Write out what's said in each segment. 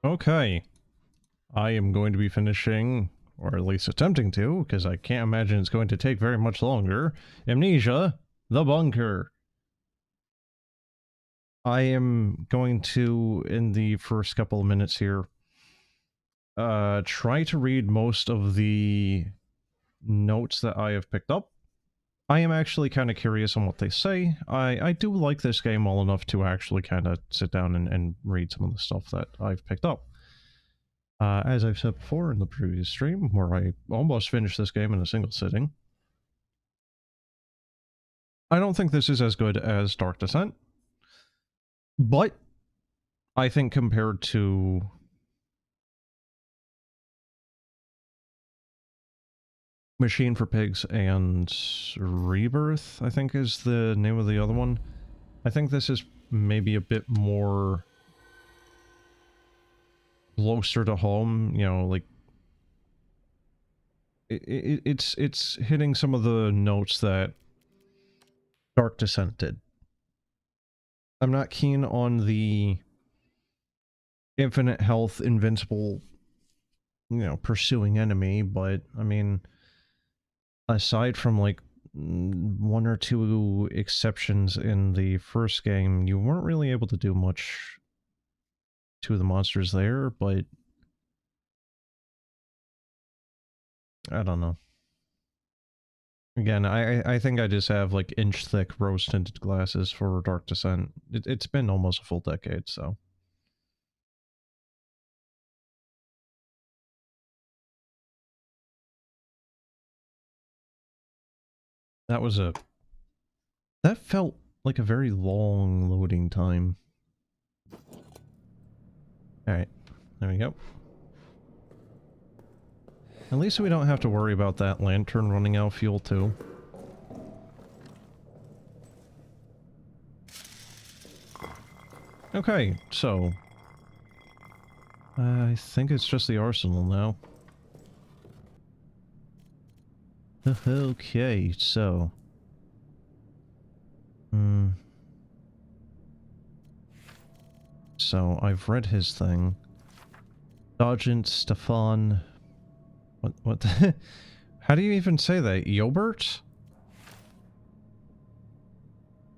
Okay, I am going to be finishing, or at least attempting to, because I can't imagine it's going to take very much longer, Amnesia, the Bunker. I am going to, in the first couple of minutes here, try to read most of the notes that I have picked up. I am actually kind of curious on what they say. I do like this game well enough to actually kind of sit down and read some of the stuff that I've picked up. As I've said before in the previous stream, where I almost finished this game in a single sitting, I don't think this is as good as Dark Descent, but I think compared to Machine for Pigs and Rebirth, I think is the name of the other one, I think this is maybe a bit more closer to home, you know, like it's hitting some of the notes that Dark Descent did. I'm not keen on the infinite health, invincible, you know, pursuing enemy, but I mean, aside from like one or two exceptions in the first game, you weren't really able to do much to the monsters there, but I don't know. Again, I think I just have like inch-thick rose-tinted glasses for Dark Descent. It's been almost a full decade, so. That was a... That felt like a very long loading time. Alright, there we go. At least we don't have to worry about that lantern running out of fuel too. Okay, so... I think it's just the arsenal now. Okay, so... So, I've read his thing. Sergeant Stefan... What the... How do you even say that? Yobert?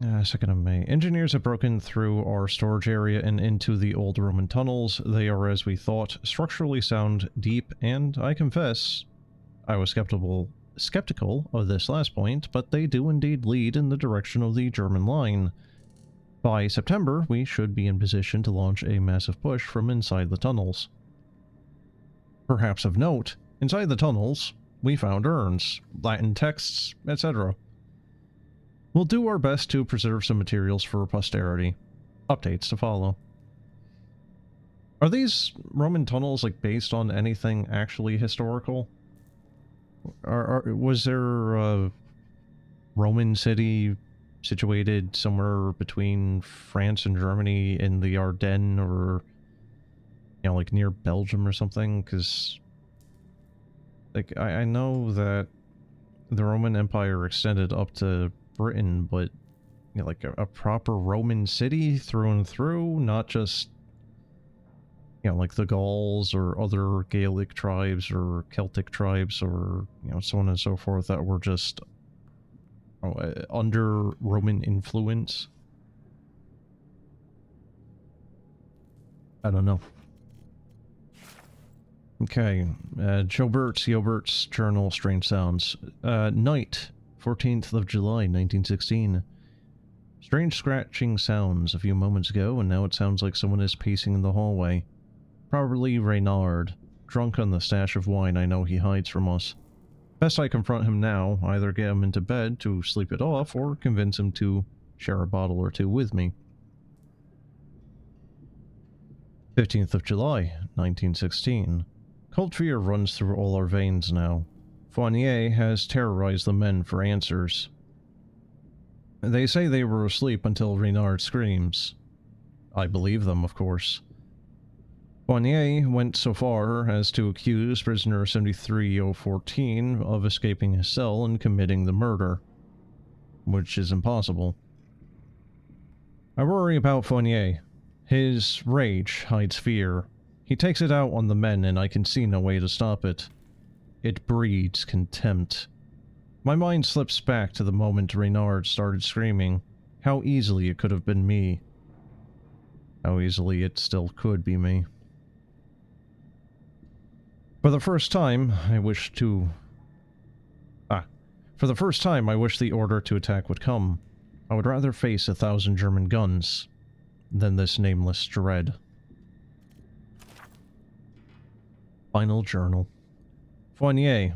2nd of May. Engineers have broken through our storage area and into the old Roman tunnels. They are, as we thought, structurally sound, deep, and, I confess, I was skeptical of this last point, but they do indeed lead in the direction of the German line. By September, we should be in position to launch a massive push from inside the tunnels. Perhaps of note, inside the tunnels, we found urns, Latin texts, etc. We'll do our best to preserve some materials for posterity. Updates to follow. Are these Roman tunnels like based on anything actually historical? Was there a Roman city situated somewhere between France and Germany in the Ardennes, or, you know, like near Belgium or something? Because, like, I know that the Roman Empire extended up to Britain, but, you know, like a proper Roman city through and through, not just, you know, like the Gauls or other Gaelic tribes or Celtic tribes or, you know, so on and so forth that were just under Roman influence. I don't know. Okay, Jobert's Journal, Strange Sounds. Night, 14th of July, 1916. Strange scratching sounds a few moments ago, and now it sounds like someone is pacing in the hallway. Probably Reynard, drunk on the stash of wine I know he hides from us. Best I confront him now, either get him into bed to sleep it off, or convince him to share a bottle or two with me. 15th of July, 1916. Cold fear runs through all our veins now. Fournier has terrorized the men for answers. They say they were asleep until Reynard screams. I believe them, of course. Fournier went so far as to accuse prisoner 73014 of escaping his cell and committing the murder, which is impossible. I worry about Fournier. His rage hides fear. He takes it out on the men, and I can see no way to stop it. It breeds contempt. My mind slips back to the moment Reynard started screaming. How easily it could have been me. How easily it still could be me. For the first time, I wish the order to attack would come. I would rather face 1,000 German guns than this nameless dread. Final journal. Fournier,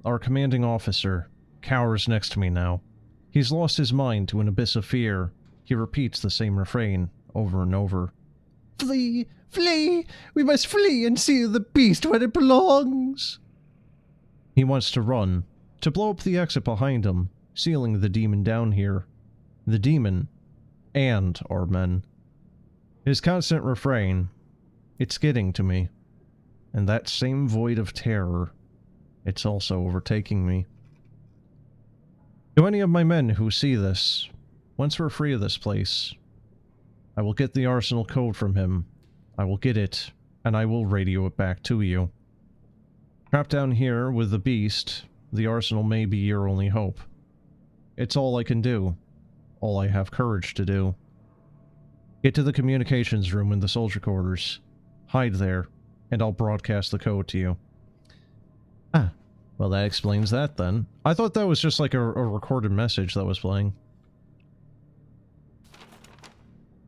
our commanding officer, cowers next to me now. He's lost his mind to an abyss of fear. He repeats the same refrain over and over. Flee! Flee! We must flee and see the beast where it belongs! He wants to run, to blow up the exit behind him, sealing the demon down here. The demon, and our men. His constant refrain, it's getting to me. And that same void of terror, it's also overtaking me. To any of my men who see this, once we're free of this place, I will get the arsenal code from him. I will get it, and I will radio it back to you. Trapped down here with the beast, the arsenal may be your only hope. It's all I can do. All I have courage to do. Get to the communications room in the soldier quarters. Hide there, and I'll broadcast the code to you. Ah, well that explains that then. I thought that was just like a recorded message that was playing.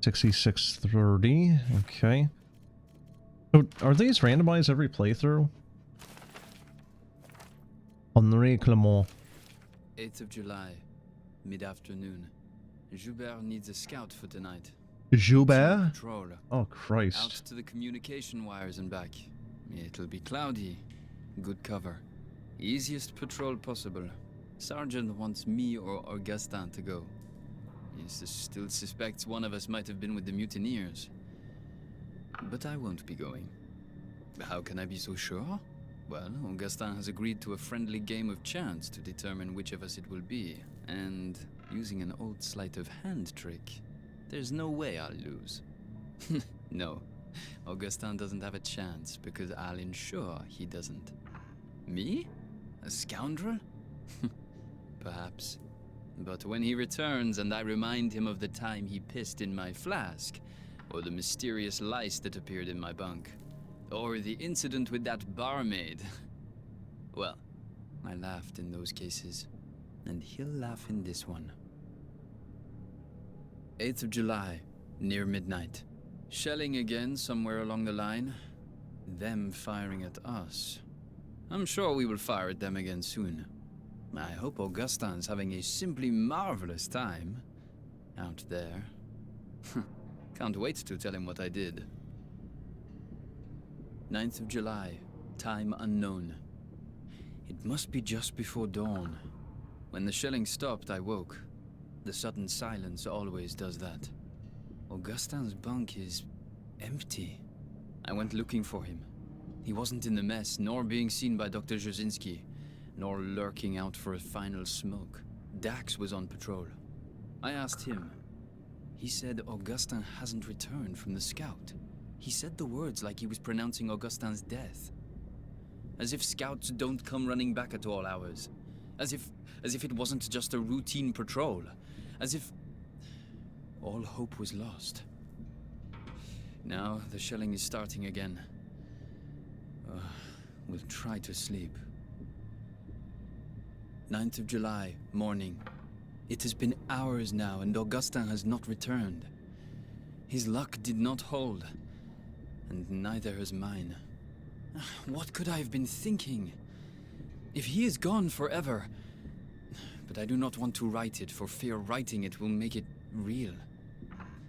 6630, okay. So, are these randomized every playthrough? Henri Clement. 8th of July, mid-afternoon. Joubert needs a scout for tonight. Joubert? Patrol. Oh, Christ. Out to the communication wires and back. It'll be cloudy. Good cover. Easiest patrol possible. Sergeant wants me or Augustin to go. He still suspects one of us might have been with the mutineers. But I won't be going. How can I be so sure? Well, Augustin has agreed to a friendly game of chance to determine which of us it will be. And using an old sleight of hand trick, there's no way I'll lose. No, Augustin doesn't have a chance because I'll ensure he doesn't. Me? A scoundrel? Perhaps. But when he returns and I remind him of the time he pissed in my flask, or the mysterious lice that appeared in my bunk, or the incident with that barmaid, well, I laughed in those cases, and he'll laugh in this one. 8th of July, near midnight. Shelling again somewhere along the line. Them firing at us. I'm sure we will fire at them again soon. I hope Augustin's having a simply marvelous time out there. Can't wait to tell him what I did. 9th of July, time unknown. It must be just before dawn. When the shelling stopped, I woke. The sudden silence always does that. Augustin's bunk is empty. I went looking for him. He wasn't in the mess, nor being seen by Dr. Jasinski, nor lurking out for a final smoke. Dax was on patrol. I asked him. He said Augustin hasn't returned from the scout. He said the words like he was pronouncing Augustin's death. As if scouts don't come running back at all hours. As if it wasn't just a routine patrol. As if all hope was lost. Now the shelling is starting again. We'll try to sleep. 9th of July, morning. It has been hours now and Augustin has not returned. His luck did not hold, and neither has mine. What could I have been thinking? If he is gone forever... But I do not want to write it, for fear writing it will make it real.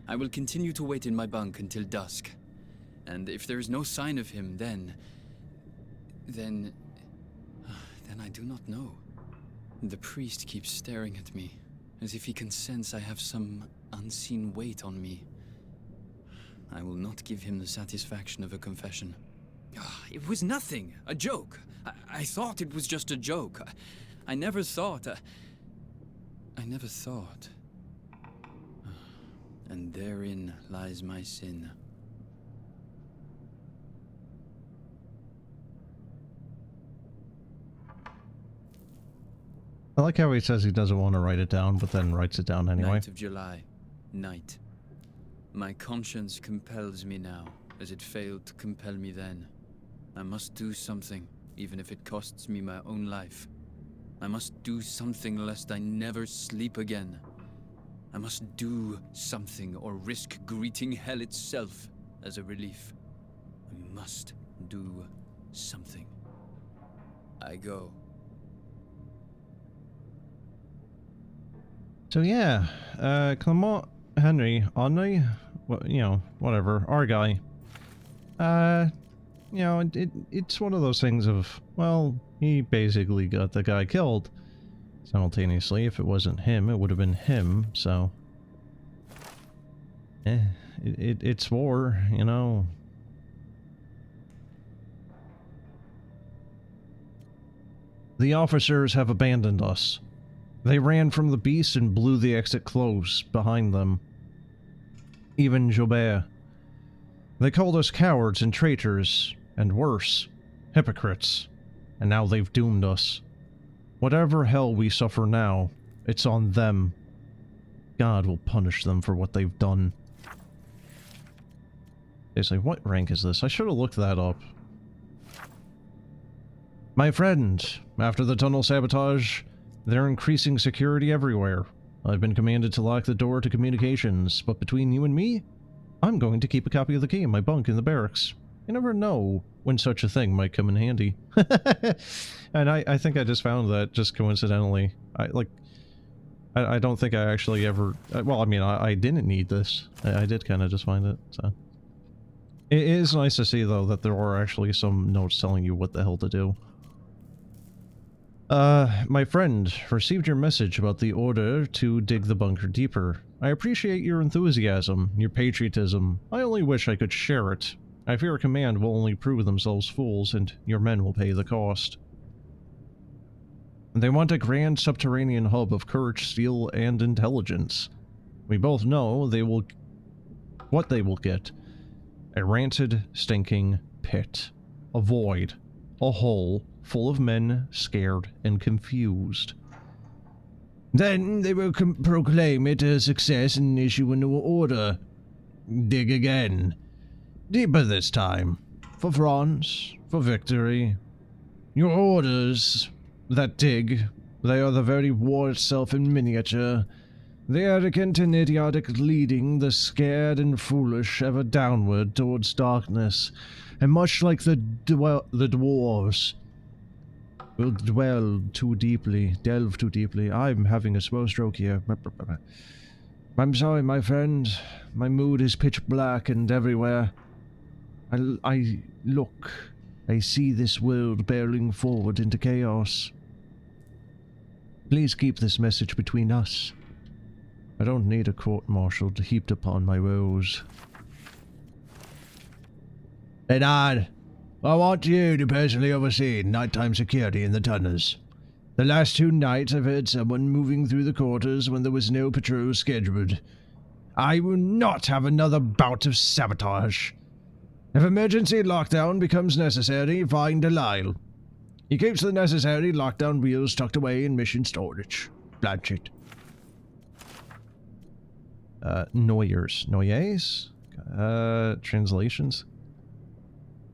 I will continue to wait in my bunk until dusk. And if there is no sign of him, then I do not know. The priest keeps staring at me, as if he can sense I have some unseen weight on me. I will not give him the satisfaction of a confession. It was nothing, a joke. I thought it was just a joke. I never thought. And therein lies my sin. I like how he says he doesn't want to write it down, but then writes it down anyway. 9th of July. Night. My conscience compels me now, as it failed to compel me then. I must do something, even if it costs me my own life. I must do something lest I never sleep again. I must do something or risk greeting hell itself as a relief. I must do something. I go. So yeah, Clement Henry, whatever, our guy. It's one of those things of, well, he basically got the guy killed. Simultaneously, if it wasn't him, it would have been him, so... It's war, you know. The officers have abandoned us. They ran from the beast and blew the exit close behind them. Even Jobert. They called us cowards and traitors, and worse, hypocrites. And now they've doomed us. Whatever hell we suffer now, it's on them. God will punish them for what they've done. It's like, what rank is this? I should have looked that up. My friend, after the tunnel sabotage, they're increasing security everywhere. I've been commanded to lock the door to communications, but between you and me, I'm going to keep a copy of the key in my bunk in the barracks. You never know when such a thing might come in handy. And I think I just found that just coincidentally. I don't think I actually ever... Well, I mean, I didn't need this. I did kind of just find it, so... It is nice to see, though, that there are actually some notes telling you what the hell to do. My friend, received your message about the order to dig the bunker deeper. I appreciate your enthusiasm, your patriotism. I only wish I could share it. I fear command will only prove themselves fools, and your men will pay the cost. They want a grand subterranean hub of courage, steel, and intelligence. We both know they will... what they will get. A rancid, stinking pit. A void. A hole full of men scared and confused. Then they will proclaim it a success and issue a new order. Dig again. Deeper this time. For France. For victory. Your orders that dig, they are the very war itself in miniature. The arrogant and idiotic leading the scared and foolish ever downward towards darkness, and much like the dwarves, will delve too deeply. I'm having a slow stroke here. I'm sorry, my friend. My mood is pitch black and everywhere. I look. I see this world barreling forward into chaos. Please keep this message between us. I don't need a court-martial heaped upon my woes. Bernard, I want you to personally oversee nighttime security in the tunnels. The last 2 nights I've heard someone moving through the quarters when there was no patrol scheduled. I will not have another bout of sabotage. If emergency lockdown becomes necessary, find Delisle. He keeps the necessary lockdown wheels tucked away in mission storage. Blanchett. Noyers? Translations?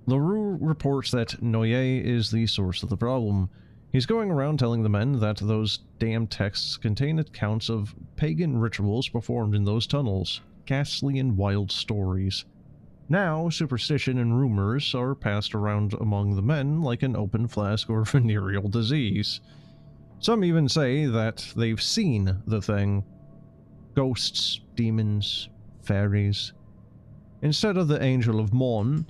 LaRue reports that Noyer is the source of the problem. He's going around telling the men that those damn texts contain accounts of pagan rituals performed in those tunnels. Ghastly and wild stories. Now, superstition and rumors are passed around among the men like an open flask or venereal disease. Some even say that they've seen the thing. Ghosts, demons, fairies. Instead of the Angel of Morn,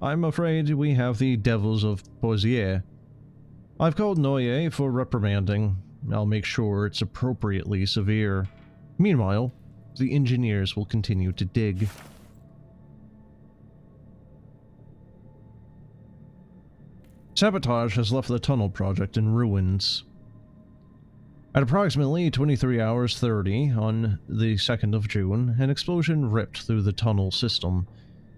I'm afraid we have the Devils of Pozier. I've called Noyer for reprimanding. I'll make sure it's appropriately severe. Meanwhile, the engineers will continue to dig. Sabotage has left the tunnel project in ruins. At approximately 23 hours 30 on the 2nd of June, an explosion ripped through the tunnel system.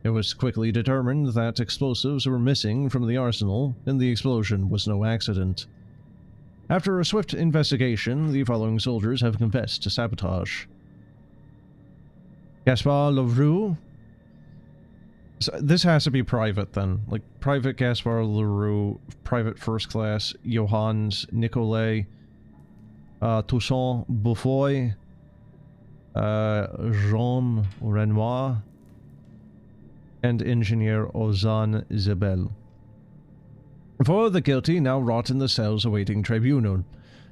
It was quickly determined that explosives were missing from the arsenal, and the explosion was no accident. After a swift investigation, the following soldiers have confessed to sabotage. Gaspar Leroux. So this has to be private then. Like, Private Gaspar Leroux, Private First Class Johannes Nicolet, Toussaint Beaufoy, Jean Renoir, and Engineer Ozan Zebel. 4 of the guilty now rot in the cells awaiting tribunal.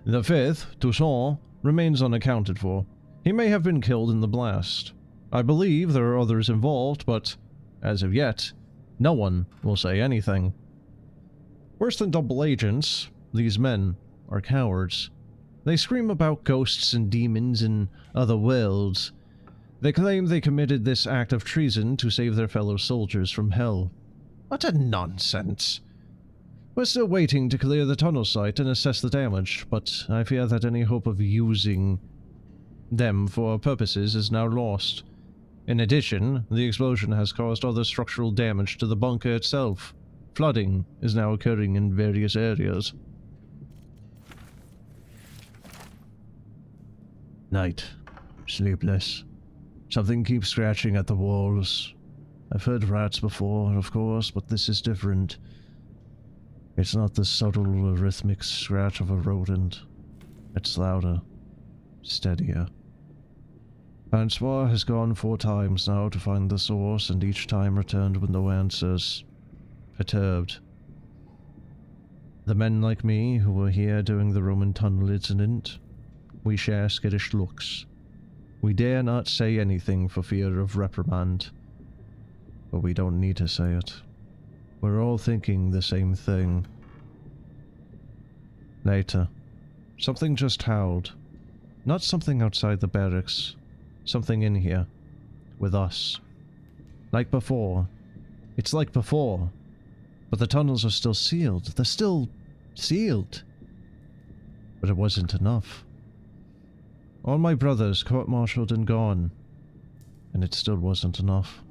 The 5th, Toussaint, remains unaccounted for. He may have been killed in the blast. I believe there are others involved, but as of yet, no one will say anything. Worse than double agents, these men are cowards. They scream about ghosts and demons in other worlds. They claim they committed this act of treason to save their fellow soldiers from hell. Utter nonsense. We're still waiting to clear the tunnel site and assess the damage, but I fear that any hope of using them for our purposes is now lost. In addition, the explosion has caused other structural damage to the bunker itself. Flooding is now occurring in various areas. Night. Sleepless. Something keeps scratching at the walls. I've heard rats before, of course, but this is different. It's not the subtle, rhythmic scratch of a rodent. It's louder. Steadier. Francois has gone 4 times now to find the source, and each time returned with no answers. Perturbed. The men like me, who were here during the Roman tunnel incident, we share skittish looks. We dare not say anything for fear of reprimand. But we don't need to say it. We're all thinking the same thing. Later. Something just howled. Not something outside the barracks. Something in here. With us. Like before. It's like before. But the tunnels are still sealed. They're still sealed. But it wasn't enough. All my brothers court-martialed and gone. And it still wasn't enough.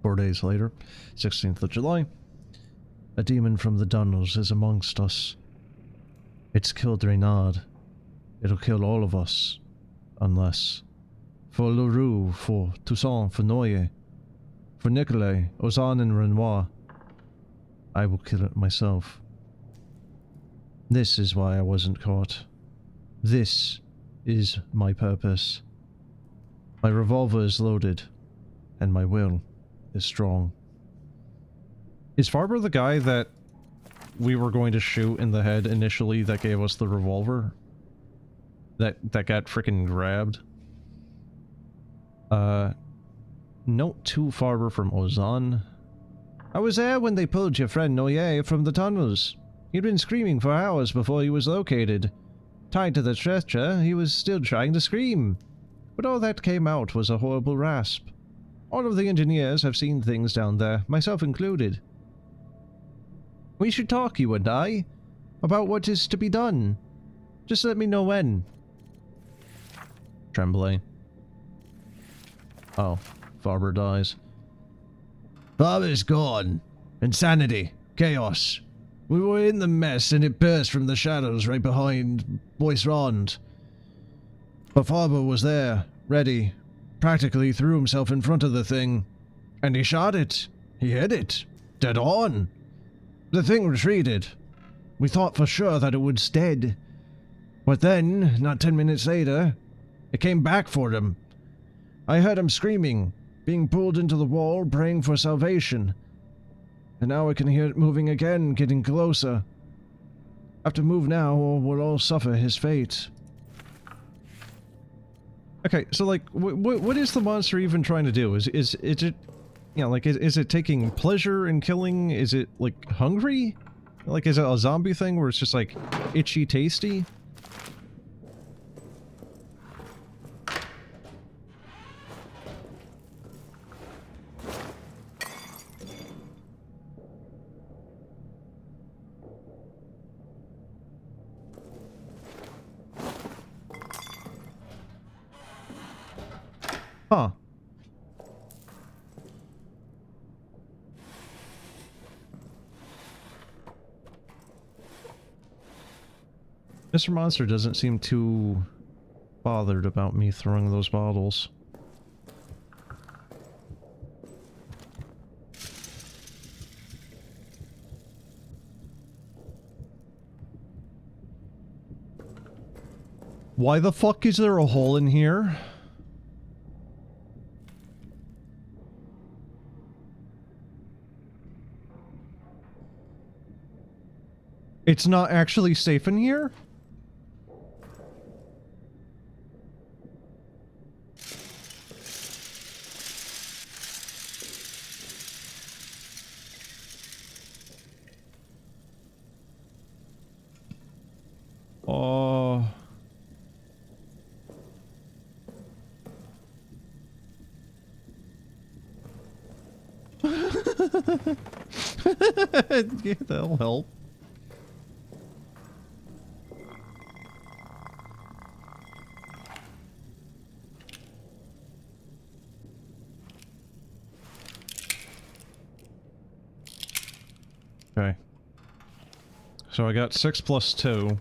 Four days later, 16th of July, a demon from the tunnels is amongst us. It's killed Reynard. It'll kill all of us. Unless. For Leroux, for Toussaint, for Noyer, for Nicolet, Ozan and Renoir, I will kill it myself. This is why I wasn't caught. This is my purpose. My revolver is loaded, and my will is strong. Is Farber the guy that we were going to shoot in the head initially that gave us the revolver? That got frickin' grabbed? Note to Farber from Ozan. I was there when they pulled your friend Noyer from the tunnels. He'd been screaming for hours before he was located. Tied to the stretcher, he was still trying to scream. But all that came out was a horrible rasp. All of the engineers have seen things down there, myself included. We should talk, you and I, about what is to be done. Just let me know when. Tremblay. Oh, Farber dies. Farber's gone. Insanity. Chaos. We were in the mess and it burst from the shadows right behind Boyce Rond. But Farber was there, ready, practically threw himself in front of the thing. And he shot it. He hit it. Dead on. The thing retreated. We thought for sure that it was dead. But then, not 10 minutes later, it came back for him. I heard him screaming, being pulled into the wall, praying for salvation. And now I can hear it moving again, getting closer. I have to move now, or we'll all suffer his fate. Okay, so like, what is the monster even trying to do? Is it, you know, like, is it taking pleasure in killing? Is it, like, hungry? Like, is it a zombie thing where it's just, like, itchy tasty? Huh. Mr. Monster doesn't seem too bothered about me throwing those bottles. Why the fuck is there a hole in here? It's not actually safe in here? Oh. Yeah, that'll help. Okay. So I got 6 plus 2.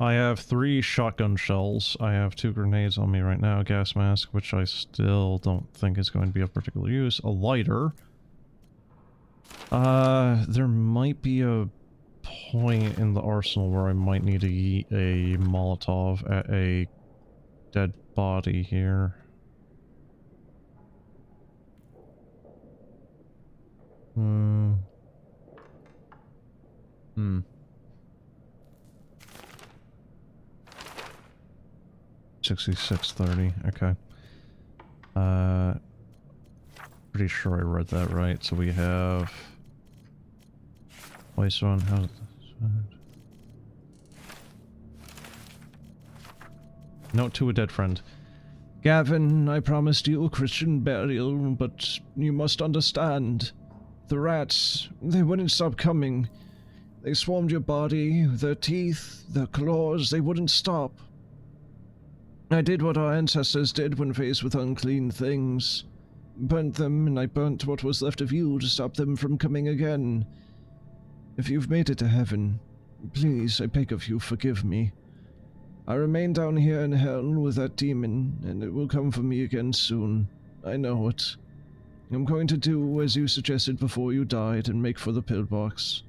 I have 3 shotgun shells. I have 2 grenades on me right now. A gas mask, which I still don't think is going to be of particular use. A lighter. There might be a point in the arsenal where I might need to eat a Molotov at a dead body here. Hmm. 6630, okay. Pretty sure I read that right. So we have... Waste one, how's this? Note to a dead friend. Gavin, I promised you a Christian burial, but you must understand. The rats, they wouldn't stop coming. They swarmed your body, their teeth, their claws, they wouldn't stop. I did what our ancestors did when faced with unclean things. Burnt them, and I burnt what was left of you to stop them from coming again. If you've made it to heaven, please, I beg of you, forgive me. I remain down here in hell with that demon, and it will come for me again soon. I know it. I'm going to do as you suggested before you died and make for the pillbox.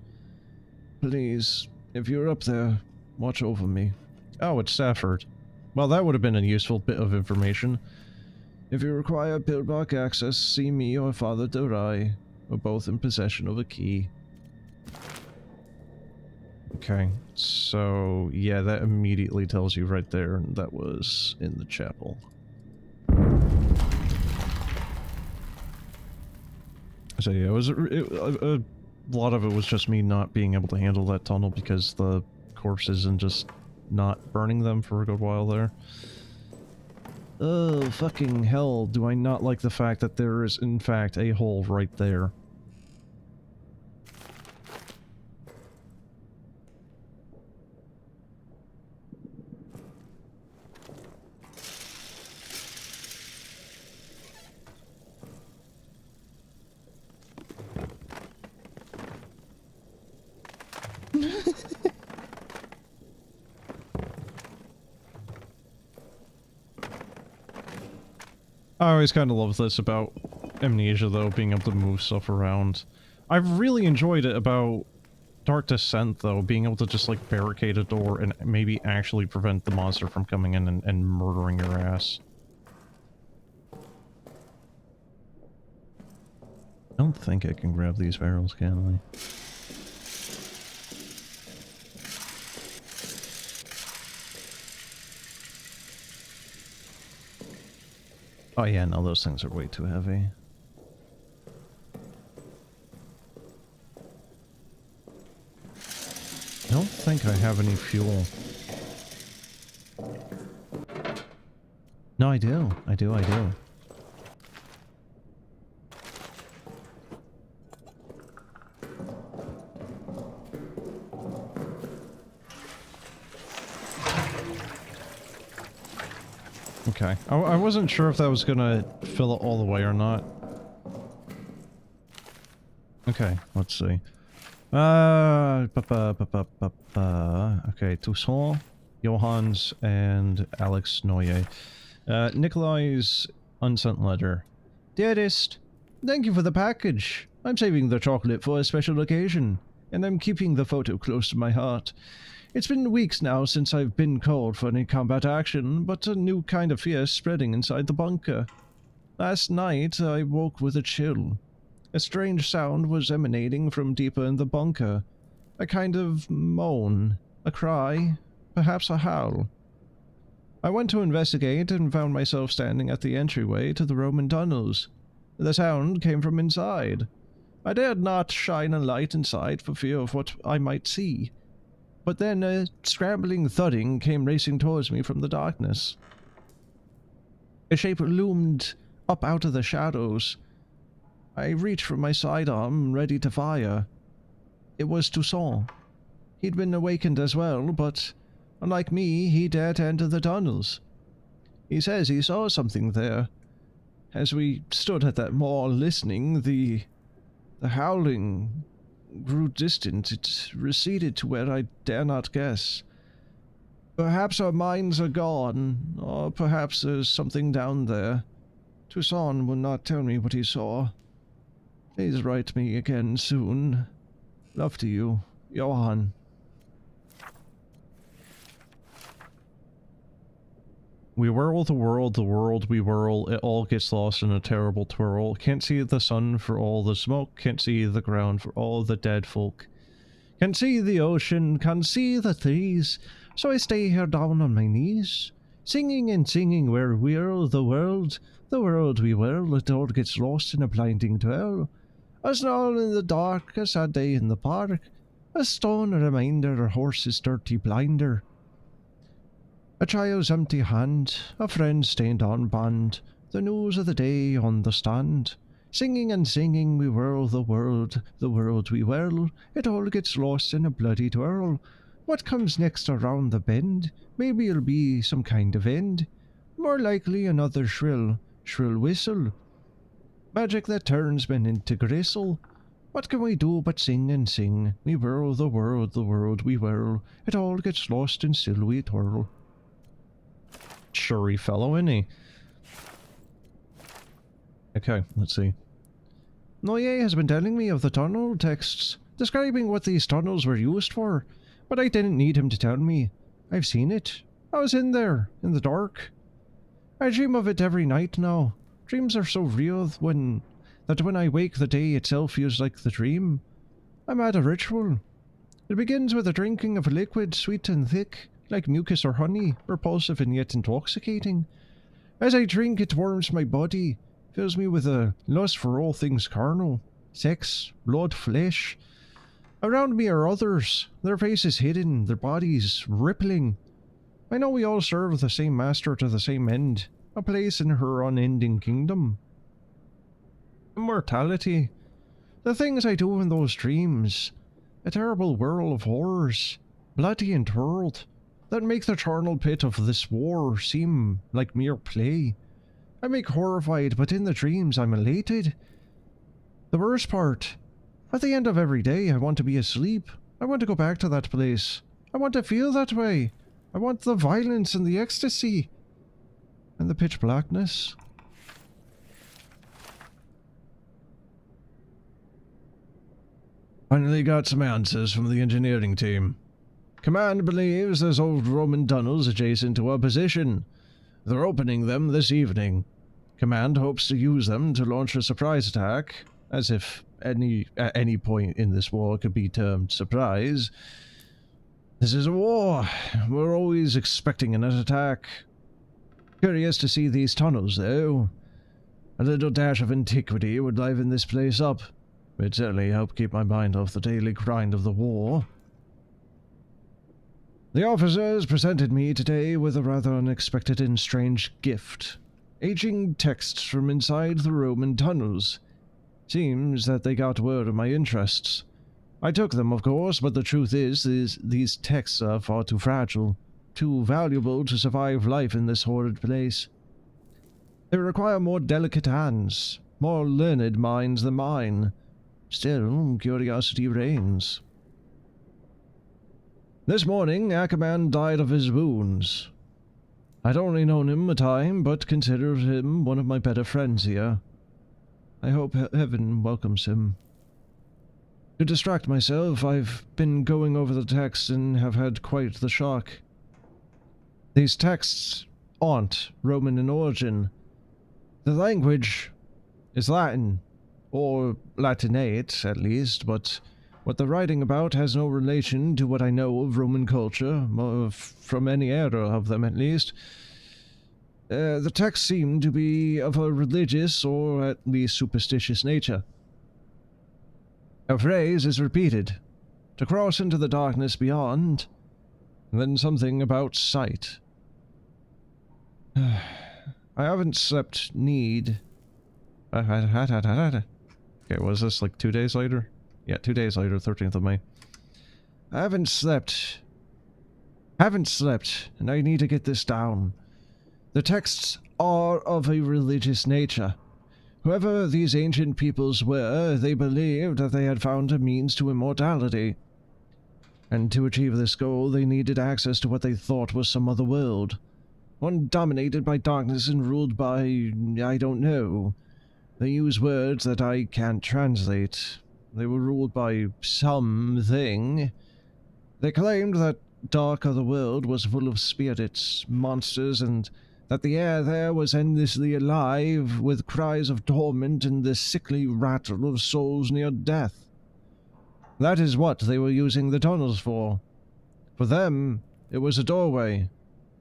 Please, if you're up there, watch over me. Oh, it's Stafford. Well, that would have been a useful bit of information. If you require pillbox access, see me or Father Durai. We're both in possession of a key. Okay, so yeah, that immediately tells you right there that was in the chapel. So yeah, a lot of it was just me not being able to handle that tunnel because the corpses and just not burning them for a good while there. Oh, fucking hell, do I not like the fact that there is in fact a hole right there. I always kind of love this about Amnesia, though, being able to move stuff around. I've really enjoyed it about Dark Descent, though, being able to just, like, barricade a door and maybe actually prevent the monster from coming in and murdering your ass. I don't think I can grab these barrels, can I? Oh yeah, no, those things are way too heavy. I don't think I have any fuel. No, I do. I do. Okay. I wasn't sure if that was gonna fill it all the way or not. Okay, let's see. Okay, Toussaint, Johans, and Alex Noye. Nikolai's unsent letter. Dearest, thank you for the package. I'm saving the chocolate for a special occasion, and I'm keeping the photo close to my heart. It's been weeks now since I've been called for any combat action, but a new kind of fear is spreading inside the bunker. Last night, I woke with a chill. A strange sound was emanating from deeper in the bunker. A kind of moan, a cry, perhaps a howl. I went to investigate and found myself standing at the entryway to the Roman tunnels. The sound came from inside. I dared not shine a light inside for fear of what I might see. But then a scrambling thudding came racing towards me from the darkness. A shape loomed up out of the shadows. I reached for my sidearm, ready to fire. It was Toussaint. He'd been awakened as well, but unlike me, he dared to enter the tunnels. He says he saw something there. As we stood at that mall listening, the howling grew distant. It receded to where I dare not guess. Perhaps our minds are gone, or perhaps there's something down there. Toussaint will not tell me what he saw. Please write me again soon. Love to you, Johan. We whirl the world we whirl, it all gets lost in a terrible twirl. Can't see the sun for all the smoke, can't see the ground for all the dead folk. Can't see the ocean, can't see the trees, so I stay here down on my knees. Singing and singing where we whirl the world we whirl, it all gets lost in a blinding twirl. A snarl in the dark, a sad day in the park, a stone a reminder, a horse's dirty blinder. A child's empty hand, a friend's stained armband, the news of the day on the stand. Singing and singing we whirl the world we whirl, it all gets lost in a bloody twirl. What comes next around the bend? Maybe it'll be some kind of end. More likely another shrill whistle. Magic that turns men into gristle. What can we do but sing and sing? We whirl the world we whirl, it all gets lost and still we twirl. Shuri fellow, isn't he? Okay, let's see. Noye has been telling me of the tunnel texts, describing what these tunnels were used for, but I didn't need him to tell me. I've seen it. I was in there, in the dark. I dream of it every night now. Dreams are so real that when I wake the day itself feels like the dream. I'm at a ritual. It begins with the drinking of a liquid sweet and thick, like mucus or honey, repulsive and yet intoxicating. As I drink, it warms my body, fills me with a lust for all things carnal, sex, blood, flesh. Around me are others, their faces hidden, their bodies rippling. I know we all serve the same master to the same end, a place in her unending kingdom. Immortality. The things I do in those dreams. A terrible whirl of horrors, bloody and twirled, that make the charnel pit of this war seem like mere play. I make horrified, but in the dreams I'm elated. The worst part, at the end of every day I want to be asleep. I want to go back to that place. I want to feel that way. I want the violence and the ecstasy. And the pitch blackness. Finally got some answers from the engineering team. Command believes there's old Roman tunnels adjacent to our position. They're opening them this evening. Command hopes to use them to launch a surprise attack, as if at any point in this war could be termed surprise. This is a war. We're always expecting an attack. Curious to see these tunnels, though. A little dash of antiquity would liven this place up. It'd certainly help keep my mind off the daily grind of the war. The officers presented me today with a rather unexpected and strange gift. Aging texts from inside the Roman tunnels. Seems that they got word of my interests. I took them, of course, but the truth is these texts are far too fragile, too valuable to survive life in this horrid place. They require more delicate hands, more learned minds than mine. Still, curiosity reigns. This morning, Ackerman died of his wounds. I'd only known him a time, but considered him one of my better friends here. I hope heaven welcomes him. To distract myself, I've been going over the texts and have had quite the shock. These texts aren't Roman in origin. The language is Latin, or Latinate, at least, but what they're writing about has no relation to what I know of Roman culture, from any era of them at least. The texts seem to be of a religious or at least superstitious nature. A phrase is repeated, to cross into the darkness beyond, and then something about sight. I haven't slept Okay, was this like 2 days later? Yeah, 2 days later, 13th of May. I haven't slept, and I need to get this down. The texts are of a religious nature. Whoever these ancient peoples were, they believed that they had found a means to immortality. And to achieve this goal, they needed access to what they thought was some other world. One dominated by darkness and ruled by, I don't know. They use words that I can't translate. They were ruled by something. They claimed that dark other world was full of spirits, monsters, and that the air there was endlessly alive with cries of torment and the sickly rattle of souls near death. That is what they were using the tunnels for. For them, it was a doorway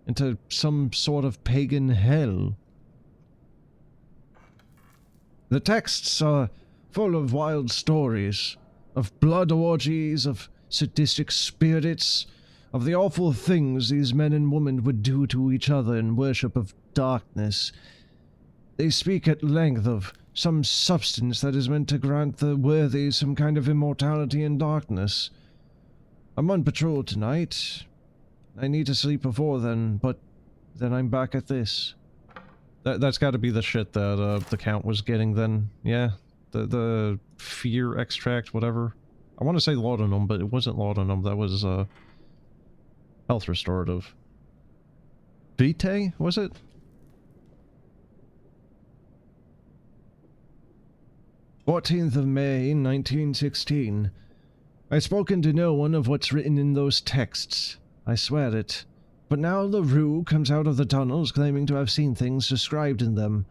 into some sort of pagan hell. The texts are full of wild stories, of blood orgies, of sadistic spirits, of the awful things these men and women would do to each other in worship of darkness. They speak at length of some substance that is meant to grant the worthy some kind of immortality in darkness. I'm on patrol tonight. I need to sleep before then, but then I'm back at this. That's gotta be the shit that the Count was getting then. Yeah, the fear extract, whatever. I want to say laudanum, but it wasn't laudanum, that was health restorative. Vitae, was it? "14th of May, 1916. I've spoken to no one of what's written in those texts. I swear it. But now LaRue comes out of the tunnels claiming to have seen things described in them.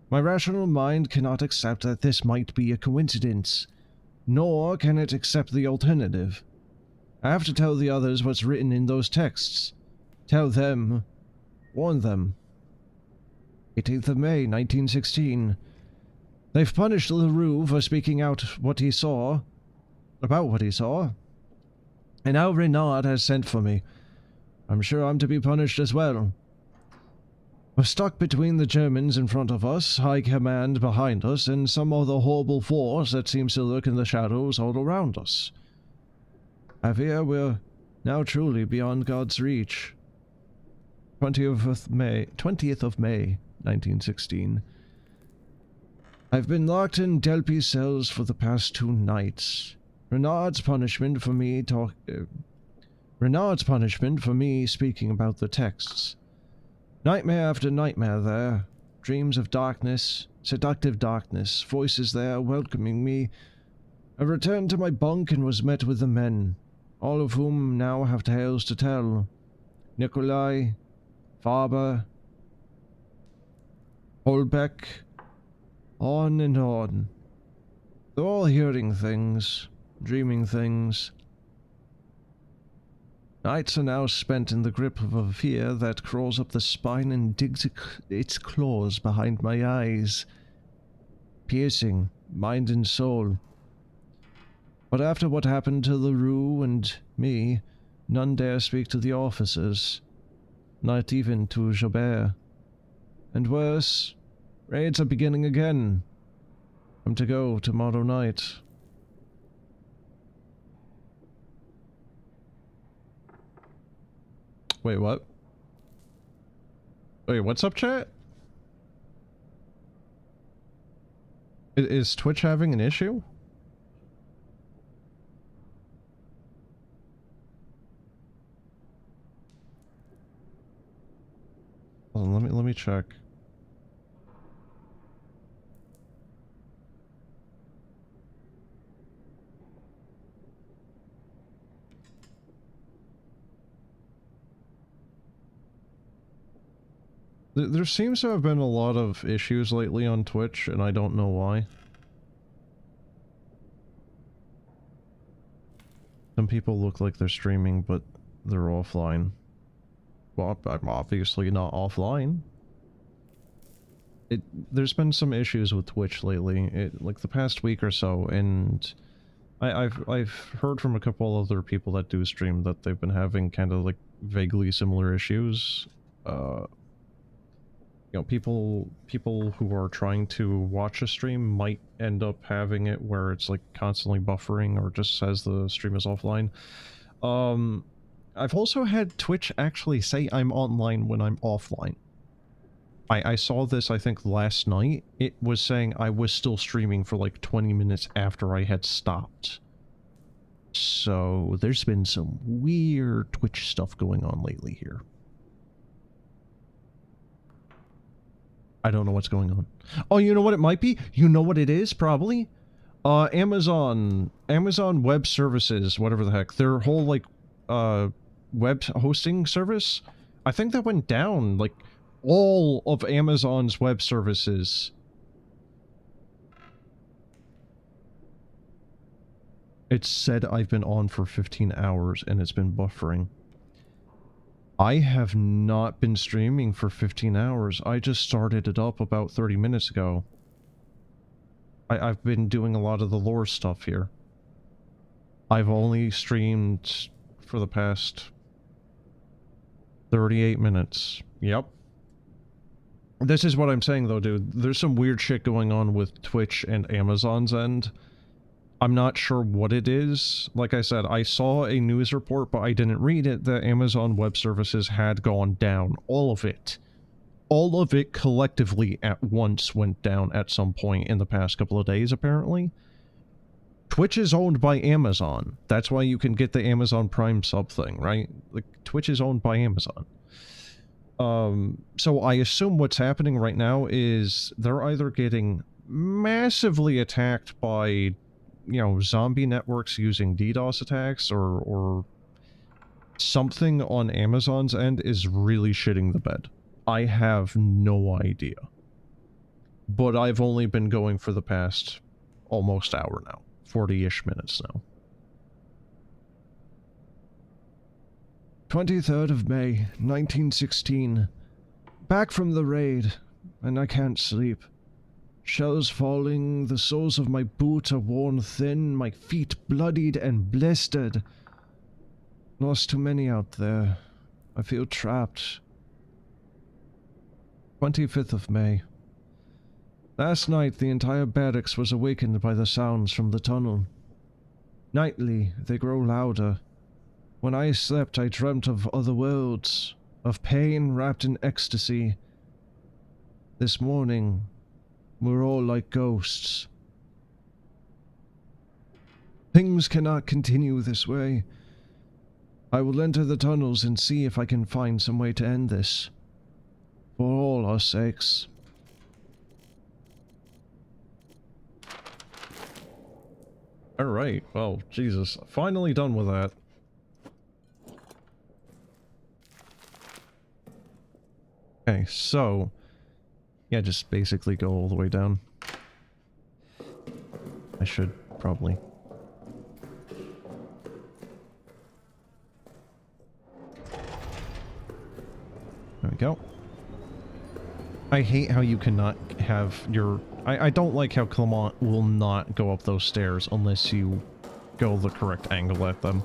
My rational mind cannot accept that this might be a coincidence, nor can it accept the alternative. I have to tell the others what's written in those texts. Tell them. Warn them." 18th of May, 1916. They've punished LaRue for speaking out about what he saw. And now Renard has sent for me. I'm sure I'm to be punished as well. We're stuck between the Germans in front of us, High Command behind us, and some other horrible force that seems to lurk in the shadows all around us. I fear we're now truly beyond God's reach. 20th of May, 1916. I've been locked in Delpy cells for the past 2 nights. Renard's punishment for me speaking about the texts. Nightmare after nightmare there. Dreams of darkness, seductive darkness, voices there welcoming me. I returned to my bunk and was met with the men, all of whom now have tales to tell. Nikolai, Faber, Holbeck, on and on. They're all hearing things, dreaming things. Nights are now spent in the grip of a fear that crawls up the spine and digs its claws behind my eyes, piercing mind and soul. But after what happened to LaRue and me, none dare speak to the officers, not even to Jobert. And worse, raids are beginning again. I'm to go tomorrow night. Wait, what? Wait, what's up, chat? Is Twitch having an issue? Hold on, let me check. There seems to have been a lot of issues lately on Twitch, and I don't know why. Some people look like they're streaming, but they're offline. Well, I'm obviously not offline. There's been some issues with Twitch lately, like the past week or so, and I've heard from a couple other people that do stream that they've been having kind of like vaguely similar issues. You know, people who are trying to watch a stream might end up having it where it's like constantly buffering or just says the stream is offline. I've also had Twitch actually say I'm online when I'm offline. I saw this, I think, last night. It was saying I was still streaming for like 20 minutes after I had stopped. So there's been some weird Twitch stuff going on lately here. I don't know what's going on. Oh, you know what it might be? You know what it is, probably? Amazon Web Services, whatever the heck. Their whole, like, web hosting service. I think that went down, like, all of Amazon's web services. It said I've been on for 15 hours and it's been buffering. I have not been streaming for 15 hours. I just started it up about 30 minutes ago. I've been doing a lot of the lore stuff here. I've only streamed for the past 38 minutes. Yep. This is what I'm saying though, dude. There's some weird shit going on with Twitch and Amazon's end. I'm not sure what it is. Like I said, I saw a news report, but I didn't read it, that Amazon Web Services had gone down. All of it. All of it collectively at once went down at some point in the past couple of days, apparently. Twitch is owned by Amazon. That's why you can get the Amazon Prime sub thing, right? Like, Twitch is owned by Amazon. So I assume what's happening right now is they're either getting massively attacked by, you know, zombie networks using DDoS attacks, or something on Amazon's end is really shitting the bed. I have no idea. But I've only been going for the past almost hour now. 40-ish minutes now. 23rd of May, 1916. Back from the raid, and I can't sleep. Shells falling, the soles of my boot are worn thin, my feet bloodied and blistered. Lost too many out there. I feel trapped. 25th of May. Last night, the entire barracks was awakened by the sounds from the tunnel. Nightly, they grow louder. When I slept, I dreamt of other worlds, of pain wrapped in ecstasy. This morning, we're all like ghosts. Things cannot continue this way. I will enter the tunnels and see if I can find some way to end this. For all our sakes. Alright, well, Jesus. Finally done with that. Okay, so... yeah, just basically go all the way down. I should probably. There we go. I hate how you cannot have your... I don't like how Clement will not go up those stairs unless you go the correct angle at them.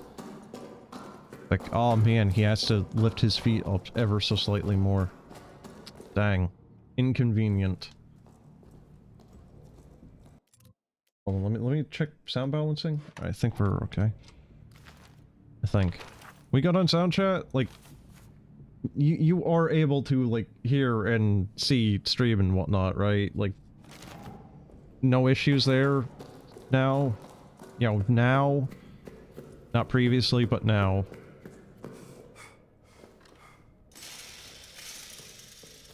Like, oh man, he has to lift his feet up ever so slightly more. Dang. Inconvenient. Hold on, let me check sound balancing. I think we're okay. I think. We got on sound chat, like, you are able to, like, hear and see stream and whatnot, right? Like, no issues there now. You know, now. Not previously, but now.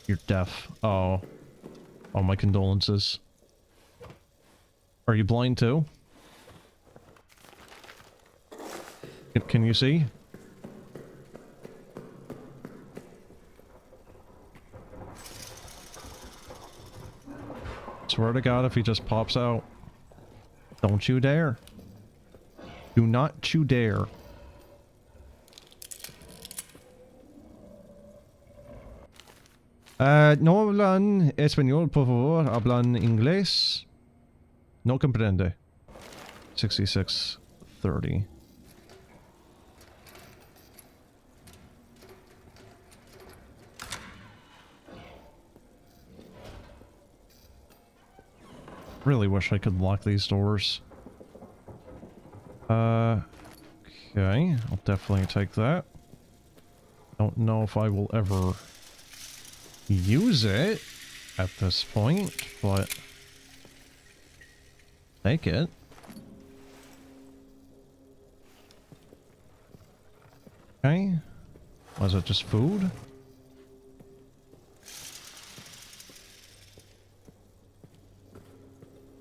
You're deaf. Oh. Oh, my condolences. Are you blind too? Can you see? Swear to God, if he just pops out. Don't you dare. Do not you dare. No hablan español, por favor. Hablan inglés. No comprende. 6630. Really wish I could lock these doors. Okay, I'll definitely take that. Don't know if I will ever use it at this point, but take it. Okay. Was it just food?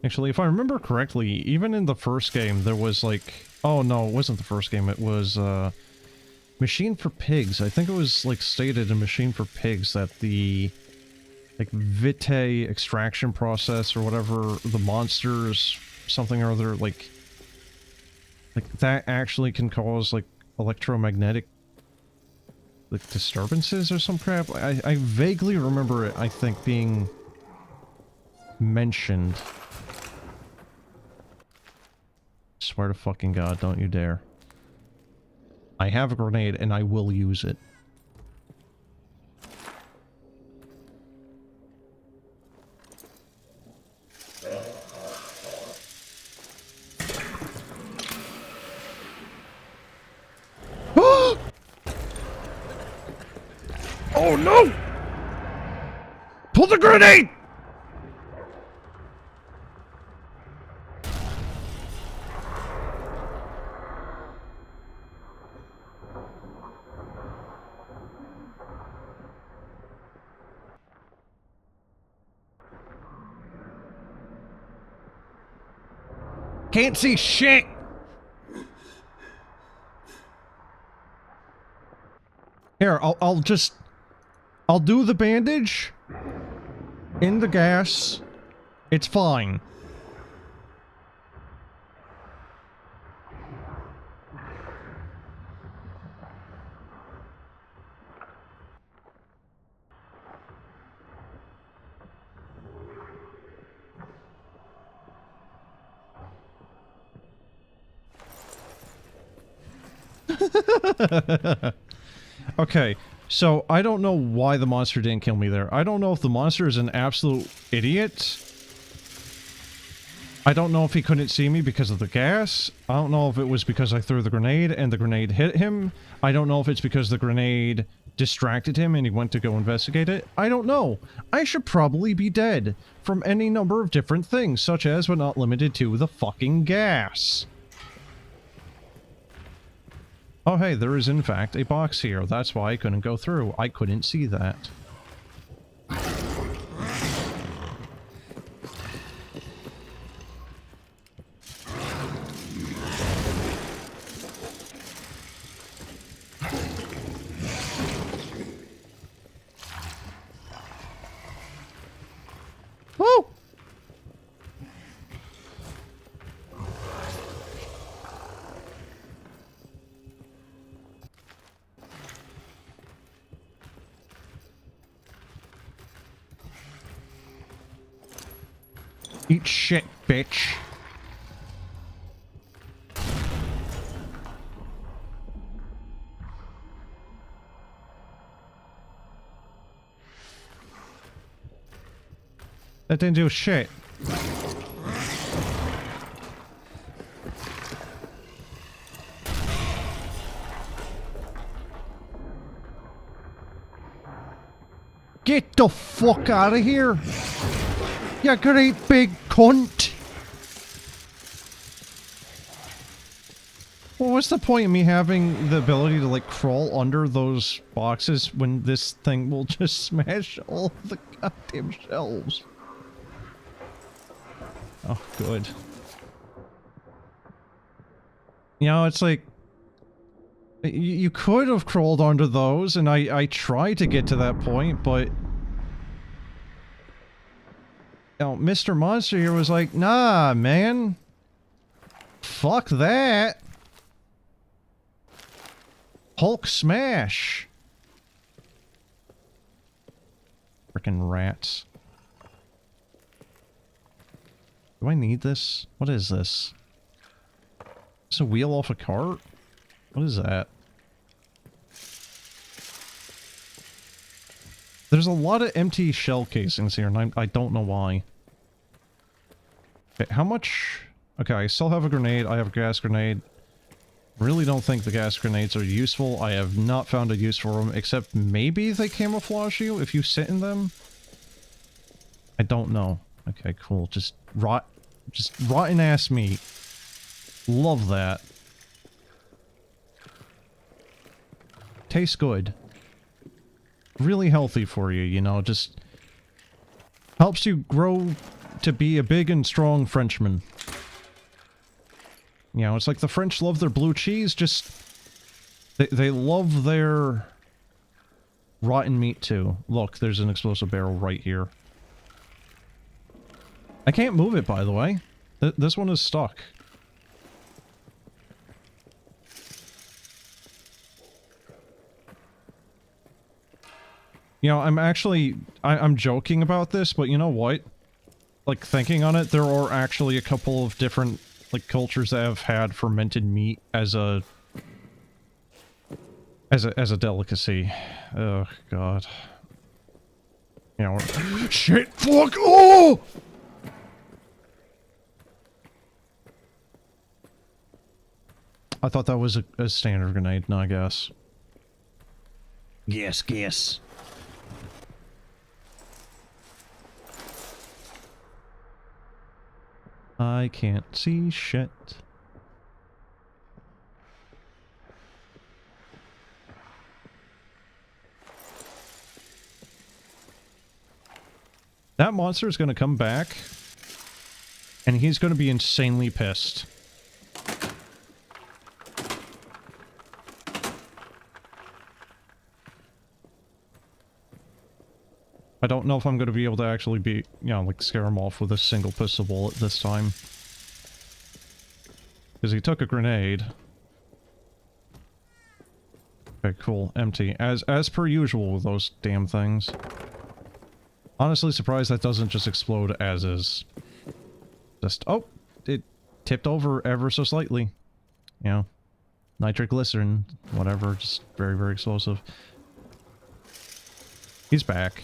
Actually, if I remember correctly, even in the first game, there was like... Oh, no, it wasn't the first game. It was, Machine for Pigs. I think it was, like, stated in Machine for Pigs that the, like, vitae extraction process or whatever, the monsters, something or other, like, that actually can cause, like, electromagnetic, like, disturbances or some crap. I vaguely remember it, I think, being mentioned. Swear to fucking God, don't you dare. I have a grenade and I will use it. Oh no! Pull the grenade! Can't see shit! Here, I'll do the bandage in the gas. It's fine. Okay, so I don't know why the monster didn't kill me there. I don't know if the monster is an absolute idiot. I don't know if he couldn't see me because of the gas. I don't know if it was because I threw the grenade and the grenade hit him. I don't know if it's because the grenade distracted him and he went to go investigate it. I don't know. I should probably be dead from any number of different things, such as but not limited to the fucking gas. Oh hey, there is in fact a box here. That's why I couldn't go through. I couldn't see that. Woo! Eat shit, bitch. That didn't do shit. Get the fuck out of here! You great big cunt! what's the point of me having the ability to, like, crawl under those boxes when this thing will just smash all the goddamn shelves? Oh, good. You know, it's like... You could have crawled under those, and I tried to get to that point, but... You know, Mr. Monster here was like, nah, man. Fuck that. Hulk smash. Frickin' rats. Do I need this? What is this? Is a wheel off a cart? What is that? There's a lot of empty shell casings here, and I don't know why. Okay, how much... Okay, I still have a grenade, I have a gas grenade. Really don't think the gas grenades are useful. I have not found a use for them, except maybe they camouflage you if you sit in them? I don't know. Okay, cool. Just rotten ass meat. Love that. Tastes good. Really healthy for you, you know, just helps you grow to be a big and strong Frenchman. You know, it's like the French love their blue cheese, just... They love their rotten meat too. Look, there's an explosive barrel right here. I can't move it, by the way. This one is stuck. You know, I'm joking about this, but you know what? Like, thinking on it, there are actually a couple of different, like, cultures that have had fermented meat as a delicacy. Oh, God. You know, shit, fuck, oh! I thought that was a standard grenade, no, I guess. Yes. I can't see shit. That monster is going to come back, and he's going to be insanely pissed. I don't know if I'm going to be able to actually be, you know, like, scare him off with a single pistol bullet this time. Because he took a grenade. Okay, cool. Empty. As per usual with those damn things. Honestly surprised that doesn't just explode as is. Just, oh! It tipped over ever so slightly. You know. Nitroglycerin, whatever, just very, very explosive. He's back.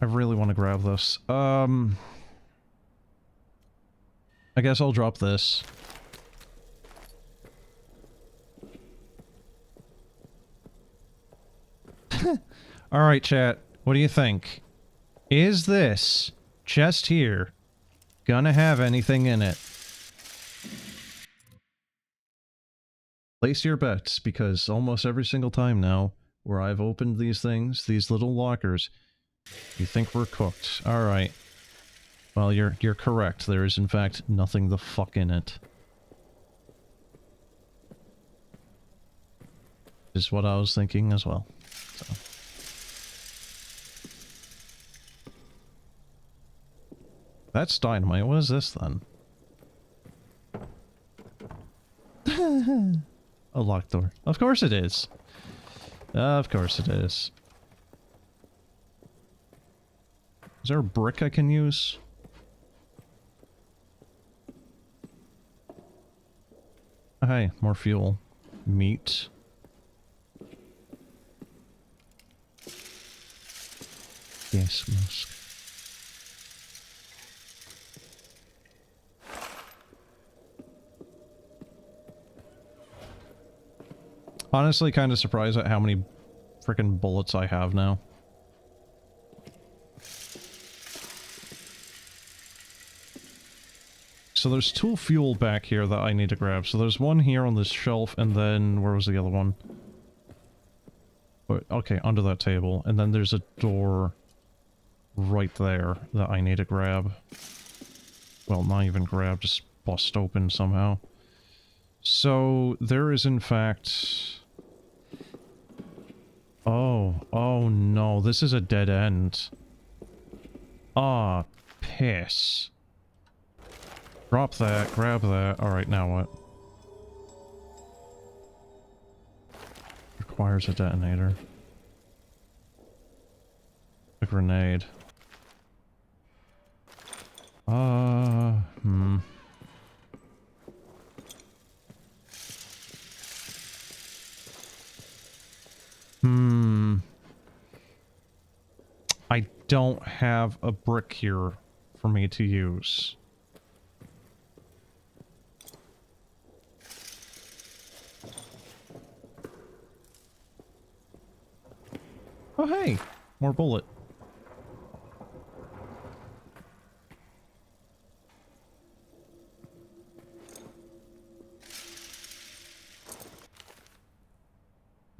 I really want to grab this. I guess I'll drop this. Alright, chat. What do you think? Is this chest here gonna have anything in it? Place your bets, because almost every single time now, where I've opened these things, these little lockers, you think we're cooked. Alright. Well, you're correct. There is, in fact, nothing the fuck in it. Is what I was thinking as well. So. That's dynamite. What is this, then? A locked door. Of course it is. Of course it is. Is there a brick I can use? Oh, hey, more fuel. Meat. Gas mask. Honestly, kind of surprised at how many freaking bullets I have now. So there's 2 fuel back here that I need to grab. So there's one here on this shelf, and then... where was the other one? Okay, under that table. And then there's a door right there that I need to grab. Well, not even grab, just bust open somehow. So there is in fact... oh no, this is a dead end. Ah, piss. Drop that, grab that. Alright, now what? Requires a detonator. A grenade. I don't have a brick here for me to use. Oh hey, more bullet.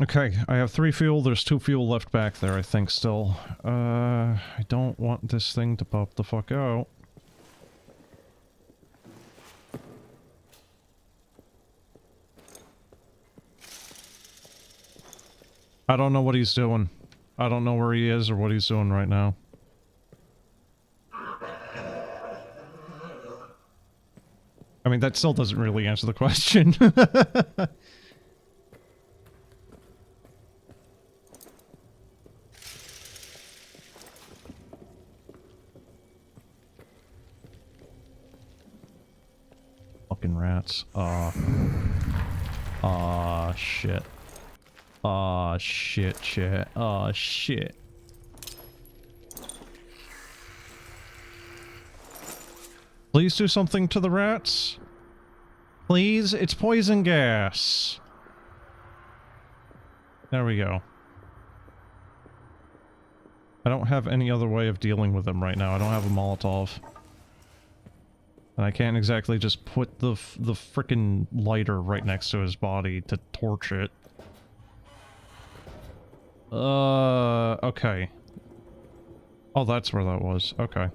Okay, I have 3 fuel, there's 2 fuel left back there, I think, still. I don't want this thing to pop the fuck out. I don't know what he's doing. I don't know where he is or what he's doing right now. I mean, that still doesn't really answer the question. Fucking rats. Aw, shit. Aw, shit. Aw, shit. Please do something to the rats. Please? It's poison gas. There we go. I don't have any other way of dealing with them right now. I don't have a Molotov. And I can't exactly just put the frickin' lighter right next to his body to torch it. Okay. Oh, that's where that was. Okay.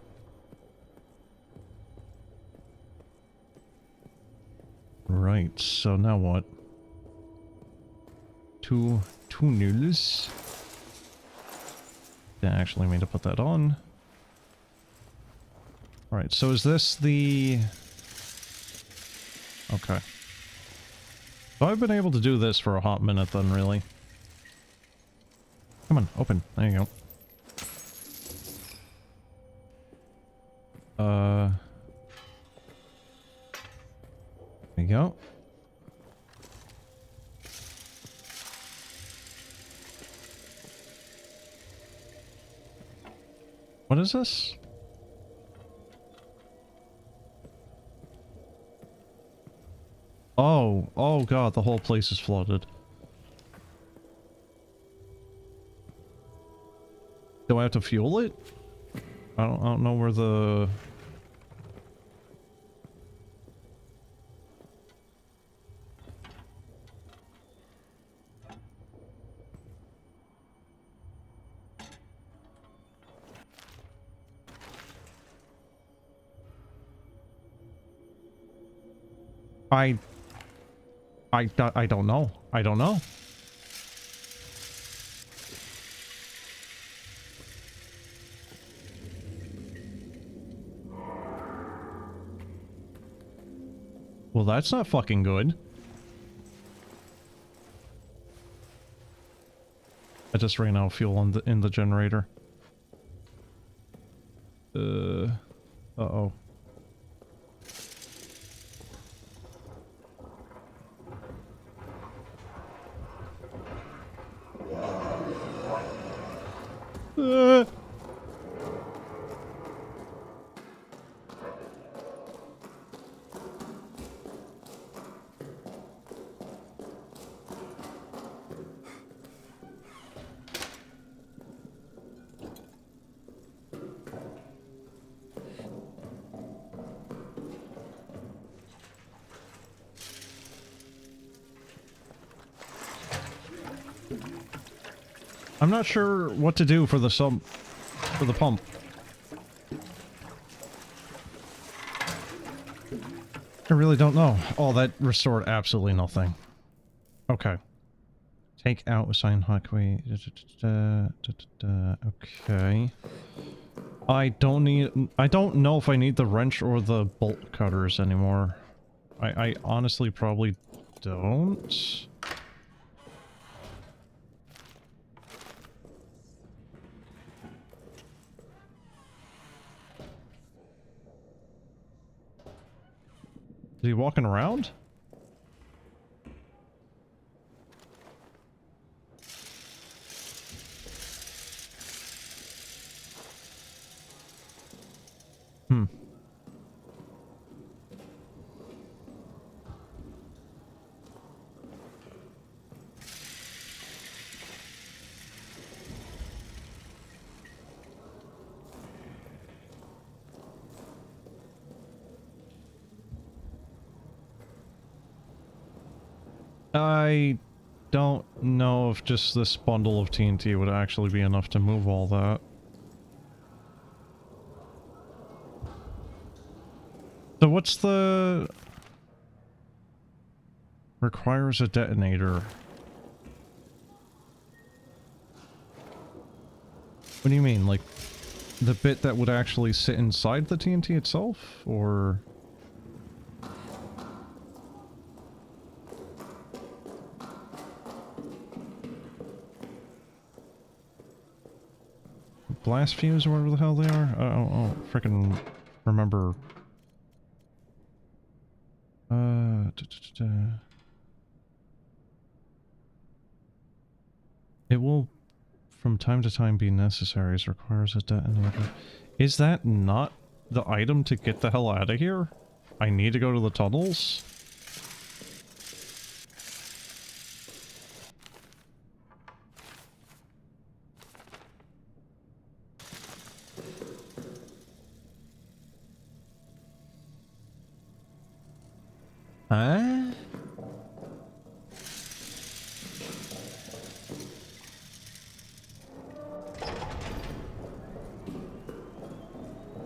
Right, so now what? Two tunnels. Didn't actually mean to put that on. Alright, so is this the... Okay. So I've been able to do this for a hot minute then, really. Come on, open. There you go. There you go. What is this? Oh god, the whole place is flooded. Do I have to fuel it? I don't know where the... I don't know. I don't know. Well, that's not fucking good. I just ran out of fuel in the generator. Uh-oh. I'm not sure what to do for the pump. I really don't know. Oh, that restored absolutely nothing. Okay. Take out assign highway. Okay. I don't know if I need the wrench or the bolt cutters anymore. I honestly probably don't. Is he walking around? Hmm. I don't know if just this bundle of TNT would actually be enough to move all that. So what's the... Requires a detonator. What do you mean? Like, the bit that would actually sit inside the TNT itself? Or... blast fuse or whatever the hell they are? I don't freaking remember. It will from time to time be necessary. It requires a detonator. Is that not the item to get the hell out of here? I need to go to the tunnels? Huh?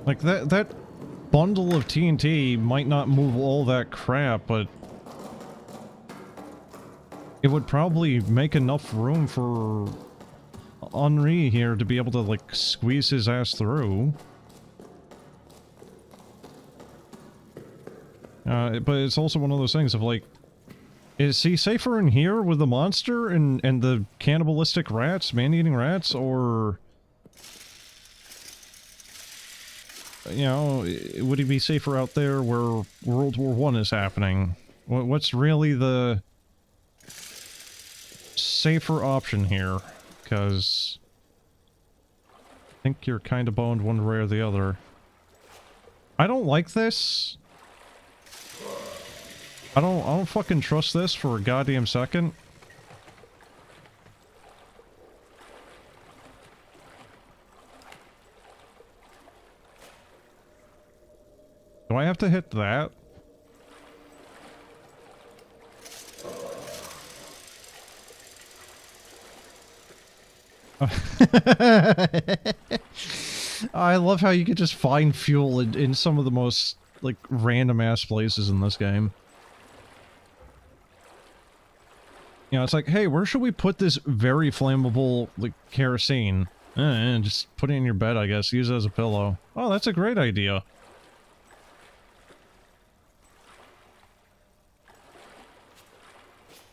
Like, that bundle of TNT might not move all that crap, but it would probably make enough room for Henri here to be able to, like, squeeze his ass through. But it's also one of those things of, like, is he safer in here with the monster and the cannibalistic rats, man-eating rats, or... You know, would he be safer out there where World War I is happening? What's really the safer option here? Because I think you're kind of boned one way or the other. I don't like this. I don't fucking trust this for a goddamn second. Do I have to hit that? I love how you can just find fuel in some of the most, like, random-ass places in this game. You know, it's like, hey, where should we put this very flammable, like, kerosene? Just put it in your bed, I guess. Use it as a pillow. Oh, that's a great idea.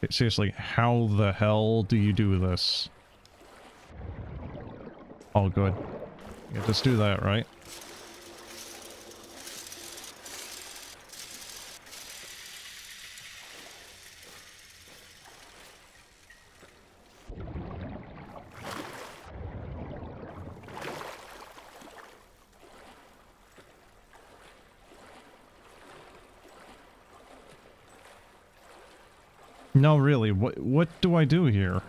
Seriously, how the hell do you do this? Oh, good. Yeah, just do that, right? No, really, what do I do here?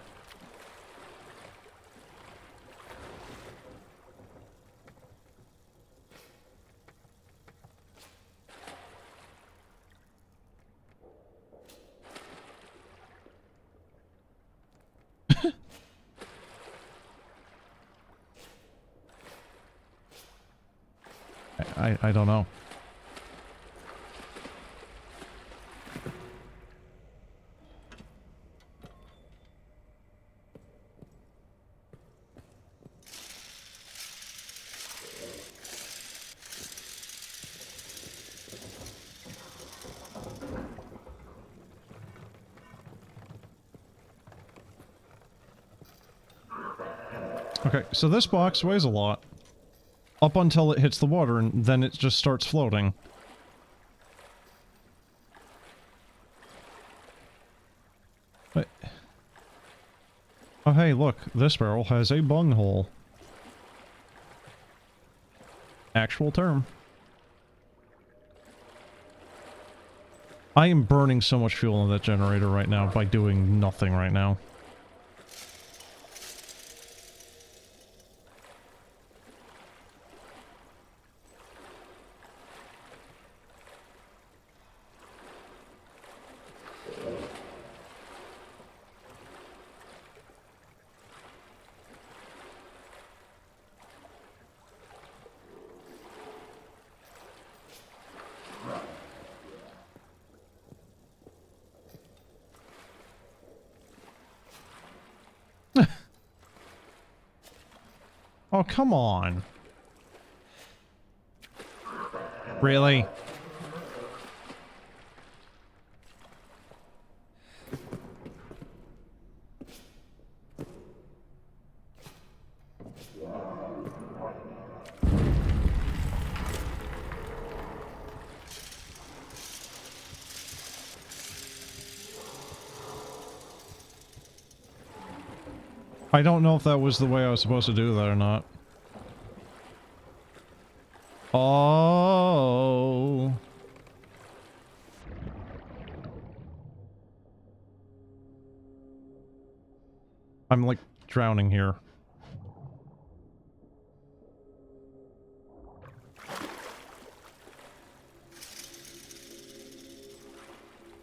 I don't know. Okay, so this box weighs a lot. Up until it hits the water, and then it just starts floating. Wait. Oh hey, look, this barrel has a bunghole. Actual term. I am burning so much fuel in that generator right now by doing nothing right now. Oh, come on. Really? I don't know if that was the way I was supposed to do that or not. Oh. I'm like drowning here.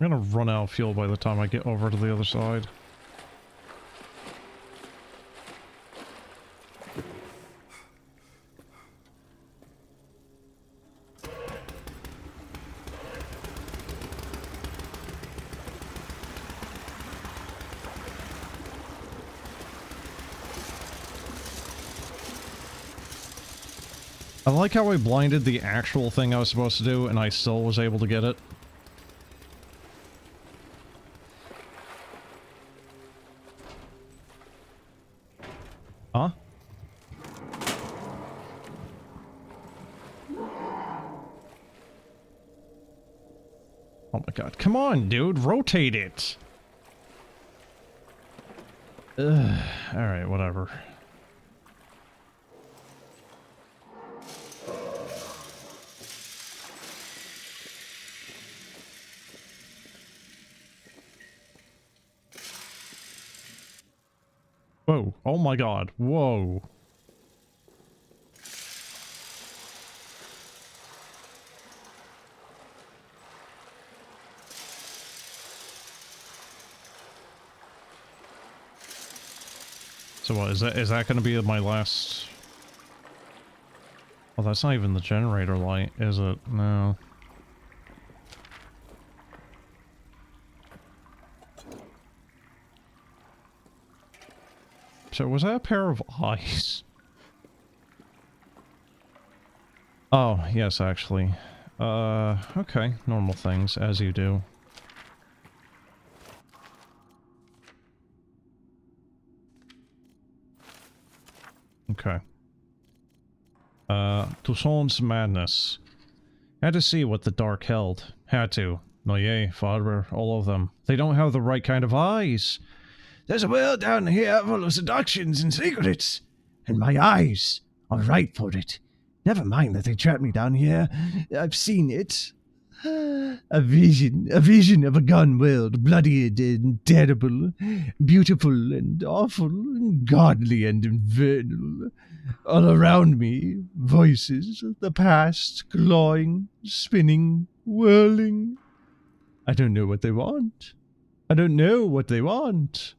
I'm gonna run out of fuel by the time I get over to the other side. I like how I blinded the actual thing I was supposed to do, and I still was able to get it. Huh? Oh my god. Come on, dude. Rotate it. Ugh. Alright, whatever. Whoa. Oh my god. Whoa. So what, is that gonna be my last... Well, that's not even the generator light, is it? No. So was that a pair of eyes? Oh, yes, actually. Okay. Normal things, as you do. Okay. Toussaint's madness. Had to see what the dark held. Had to. Noyer, Faber, all of them. They don't have the right kind of eyes. There's a world down here full of seductions and secrets, and my eyes are right for it. Never mind that they trapped me down here. I've seen it. A vision of a gone world, bloodied and terrible, beautiful and awful, godly and infernal. All around me, voices, the past, clawing, spinning, whirling. I don't know what they want. I don't know what they want.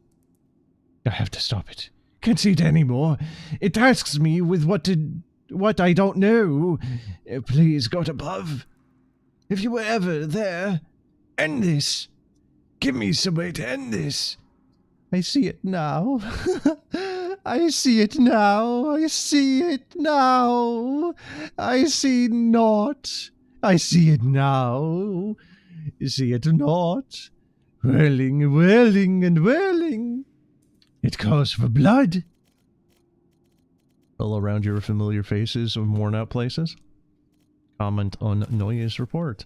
I have to stop it. Can't see it anymore. It tasks me with what to What? I don't know. Please, God above. If you were ever there, end this. Give me some way to end this. I see it now. I see it now. I see it now. I see not. I see it now. See it not. Whirling, whirling, and whirling. It calls for blood. All around your familiar faces of worn out places. Comment on Noye's report.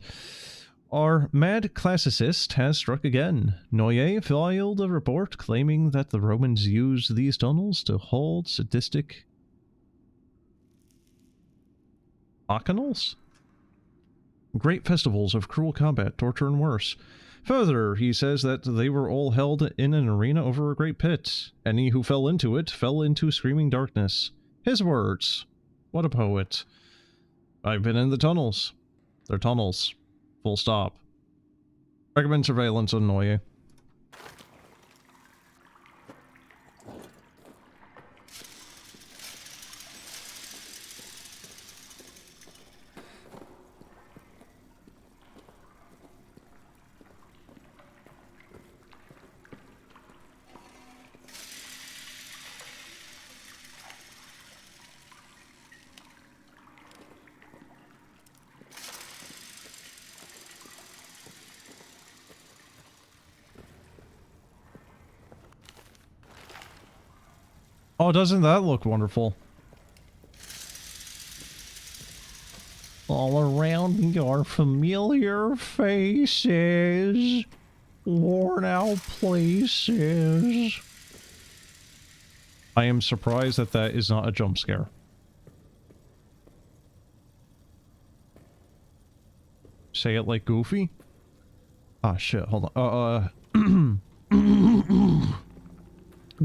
Our mad classicist has struck again. Noye filed a report claiming that the Romans used these tunnels to hold sadistic bacchanals? Great festivals of cruel combat, torture, and worse. Further, he says that they were all held in an arena over a great pit. Any who fell into it fell into screaming darkness. His words. What a poet. I've been in the tunnels. They're tunnels. Full stop. Recommend surveillance on Noye. Oh, doesn't that look wonderful? All around me are familiar faces, worn out places. I am surprised that that is not a jump scare. Say it like Goofy? Ah, shit, hold on.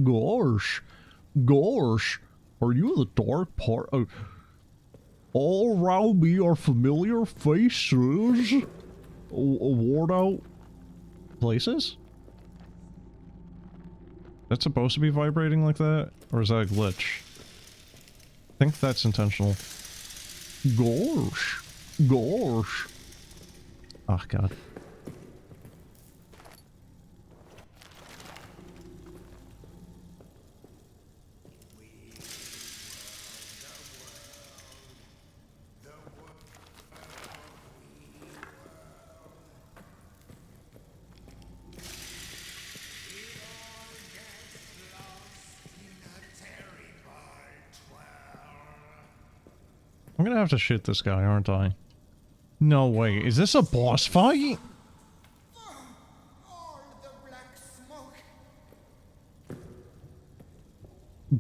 Gosh. Gosh, are you the dark part? All around me are familiar faces. Worn out places? That's supposed to be vibrating like that? Or is that a glitch? I think that's intentional. Gosh. Gosh. Oh, God. I'm gonna have to shoot this guy, aren't I? No way. Is this a boss fight?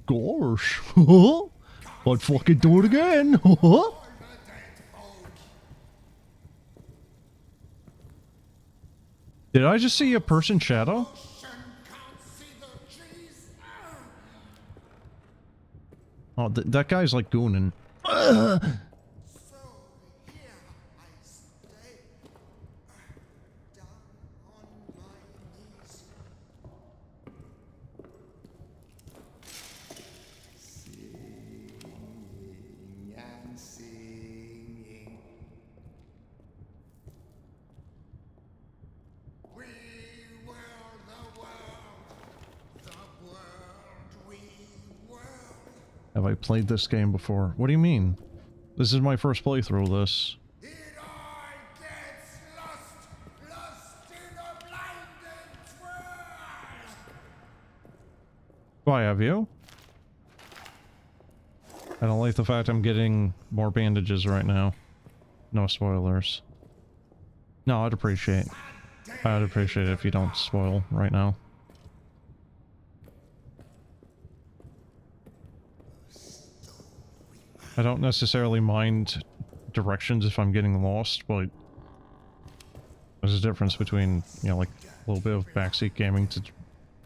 Gosh. I'd fucking do it again. Did I just see a person shadow? Oh, that guy's like gooning. Have I played this game before? What do you mean? This is my first playthrough of this. Why have you? I don't like the fact I'm getting more bandages right now. No spoilers. No, I'd appreciate it if you don't spoil right now. I don't necessarily mind directions if I'm getting lost, but there's a difference between, you know, like a little bit of backseat gaming to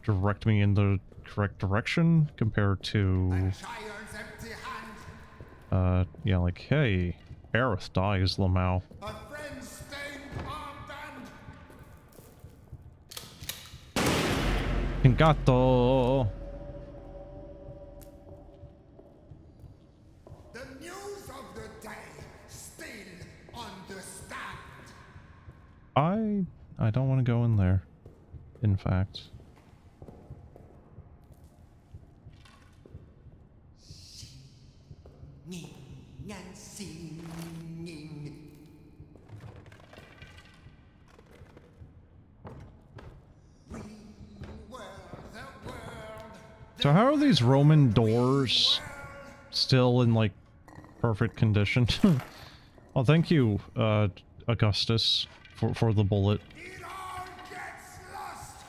direct me in the correct direction compared to, yeah, like, hey, Aerith dies, Lamau. Pingato! The new the day still understand. I don't want to go in there, in fact. Singing and singing. We were the world. So how are these Roman doors still in, like, perfect condition? Oh, thank you, Augustus, for the bullet. It all gets lost,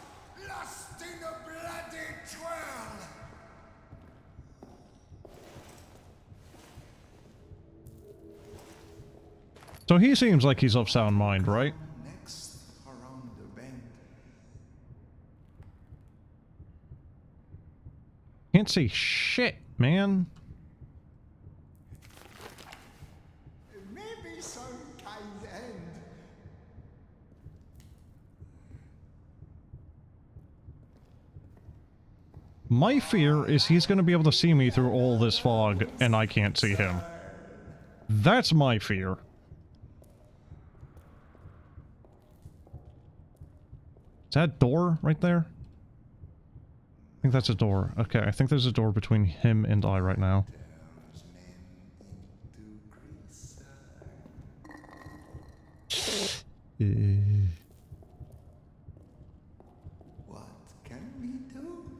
lost in a bloody twirl. So he seems like he's of sound mind, right? Next around the bend. Can't see shit, man. Maybe some kind end. My fear is he's gonna be able to see me through all this fog, and I can't see him. That's my fear. Is that a door right there? I think that's a door. Okay, I think there's a door between him and I right now. Turns men into grease. What can we do?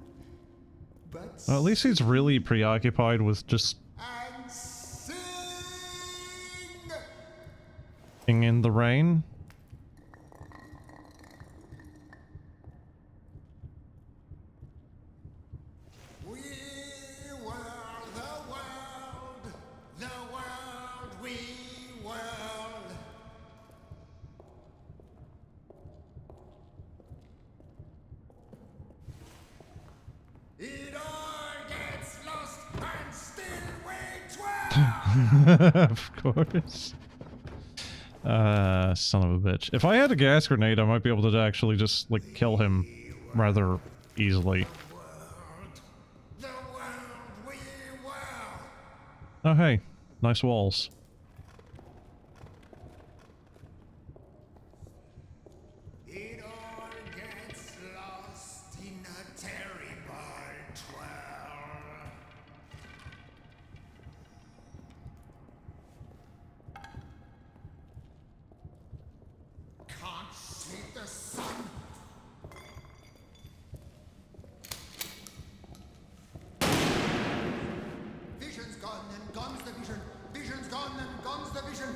But Well, at least he's really preoccupied with just and sing. being in the rain. We were the world, we world. It all gets lost and still we twirl. Of course. Son of a bitch. If I had a gas grenade, I might be able to actually just, like, kill him rather easily. The world we were. Oh, hey. Nice walls. It all gets lost in a terrible twirl. Can't see the sun. Vision's gone and gone's the vision. Vision's gone and gone's the vision.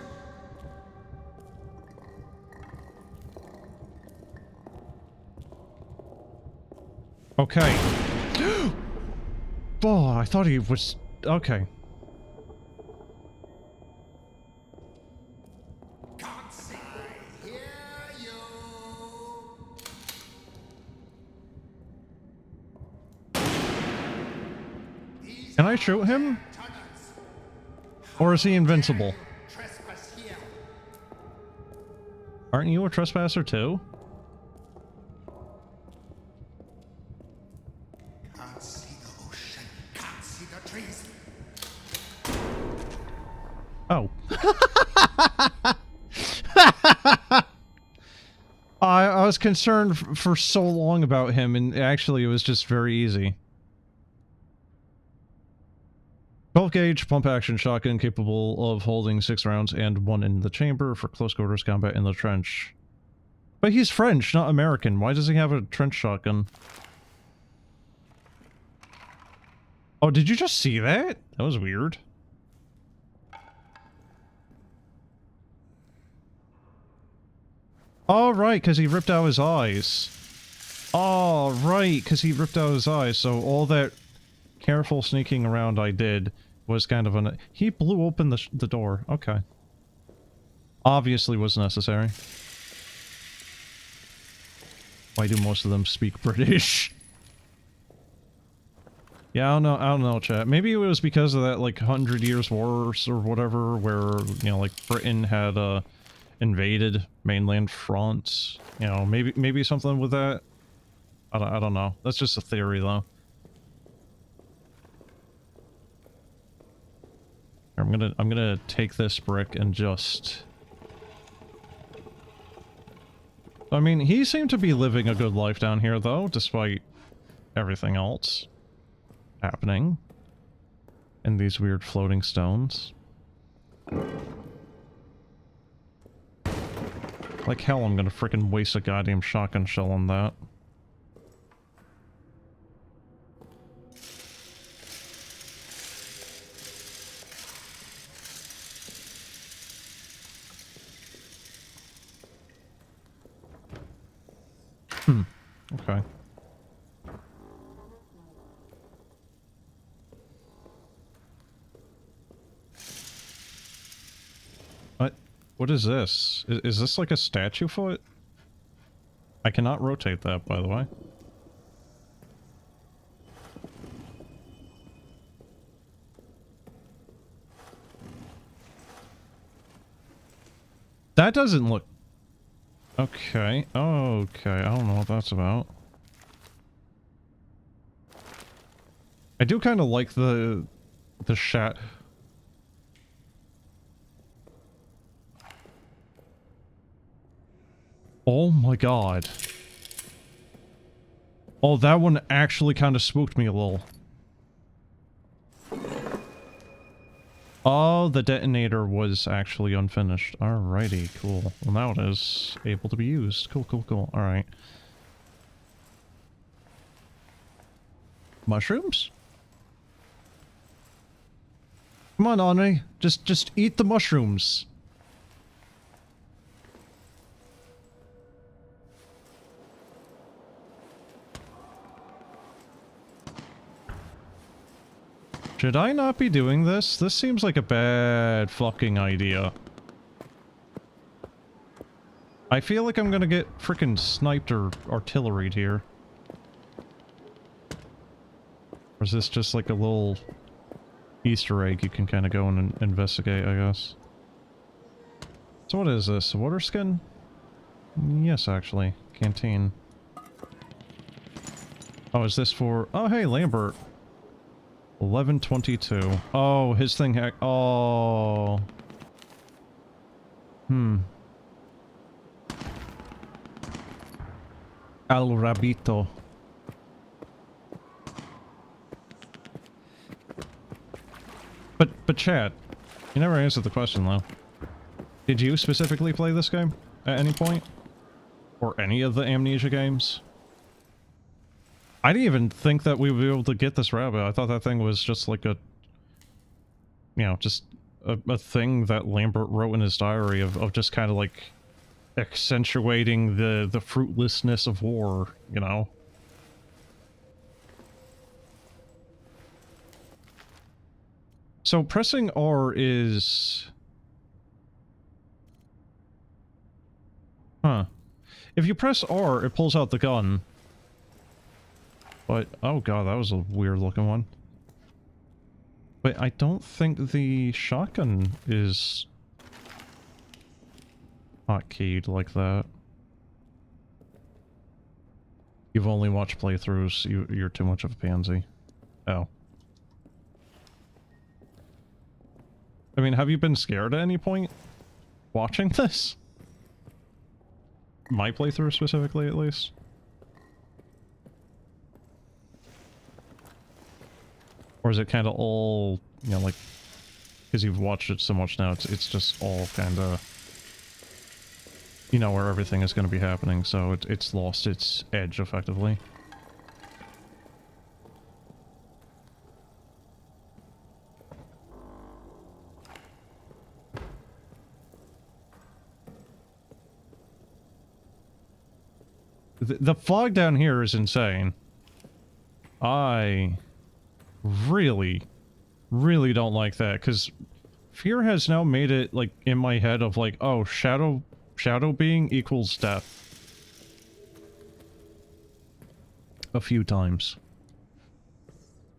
Okay. Oh, I thought he was... Okay. Can't see. I hear you. These Can I shoot him? tunnels. Or is he invincible? Trespass here. Aren't you a trespasser too? Can't see the ocean. Can't see the trees. Oh. I was concerned for so long about him, and actually it was just very easy. 12 gauge pump action shotgun capable of holding 6 rounds and 1 in the chamber for close quarters combat in the trench. But he's French, not American. Why does he have a trench shotgun? Oh, did you just see that? That was weird. Oh, right, because he ripped out his eyes. Oh, right, because he ripped out his eyes, so all that careful sneaking around I did was kind of an... He blew open the door. Okay. Obviously was necessary. Why do most of them speak British? Yeah, I don't know, chat. Maybe it was because of that, like, 100 Years' War or whatever, where, you know, like, Britain had, invaded mainland France. You know, maybe something with that. I don't know. That's just a theory, though. I'm gonna take this brick and just... I mean, he seemed to be living a good life down here, though, despite everything else happening. And these weird floating stones. Like hell, I'm gonna frickin' waste a goddamn shotgun shell on that. Okay. What is this? Is this like a statue foot? I cannot rotate that, by the way. That doesn't look... Okay. Okay, I don't know what that's about. I do kind of like the shat... Oh my god. Oh, that one actually kind of spooked me a little. Oh, the detonator was actually unfinished. Alrighty, cool. Well, now it is able to be used. Cool, cool, cool. Alright. Mushrooms? Come on, Henri. Just eat the mushrooms. Should I not be doing this? This seems like a bad fucking idea. I feel like I'm gonna get frickin' sniped or artilleried here. Or is this just like a little Easter egg you can kind of go and investigate, I guess? So what is this? Water skin? Yes, actually. Canteen. Oh, is this for... Oh, hey, Lambert. 1122. Oh, his thing hack. Oh. Al Rabito. But Chad, you never answered the question though. Did you specifically play this game at any point? Or any of the Amnesia games? I didn't even think that we would be able to get this rabbit. I thought that thing was just like a... You know, just a thing that Lambert wrote in his diary of just kind of like accentuating the fruitlessness of war, you know? So pressing R is... Huh. If you press R, it pulls out the gun. But, oh god, that was a weird looking one. But I don't think the shotgun is hotkeyed like that. You've only watched playthroughs, you're too much of a pansy. Oh. I mean, have you been scared at any point watching this? My playthrough specifically, at least. Or is it kind of all, you know, like, because you've watched it so much now, it's just all kind of, you know, where everything is going to be happening, so it's lost its edge, effectively. The fog down here is insane. I really don't like that, because fear has now made it, like, in my head of, like, oh, shadow being equals death. A few times.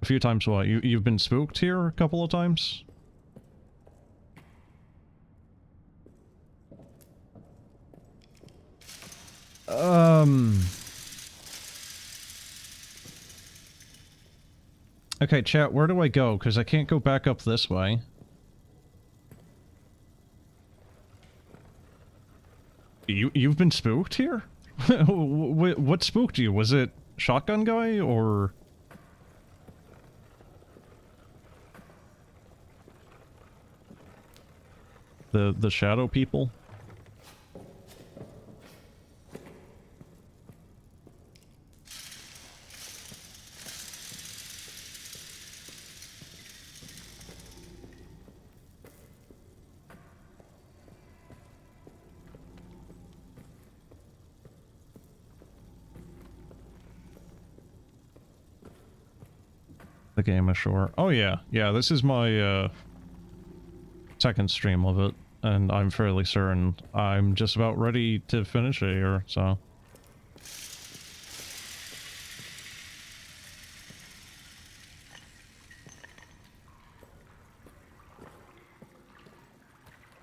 A few times what? You've been spooked here a couple of times? Okay, chat, where do I go? Because I can't go back up this way. You've been spooked here? What spooked you? Was it shotgun guy or the shadow people? The game ashore. Oh yeah, yeah, this is my second stream of it, and I'm fairly certain I'm just about ready to finish it here, so.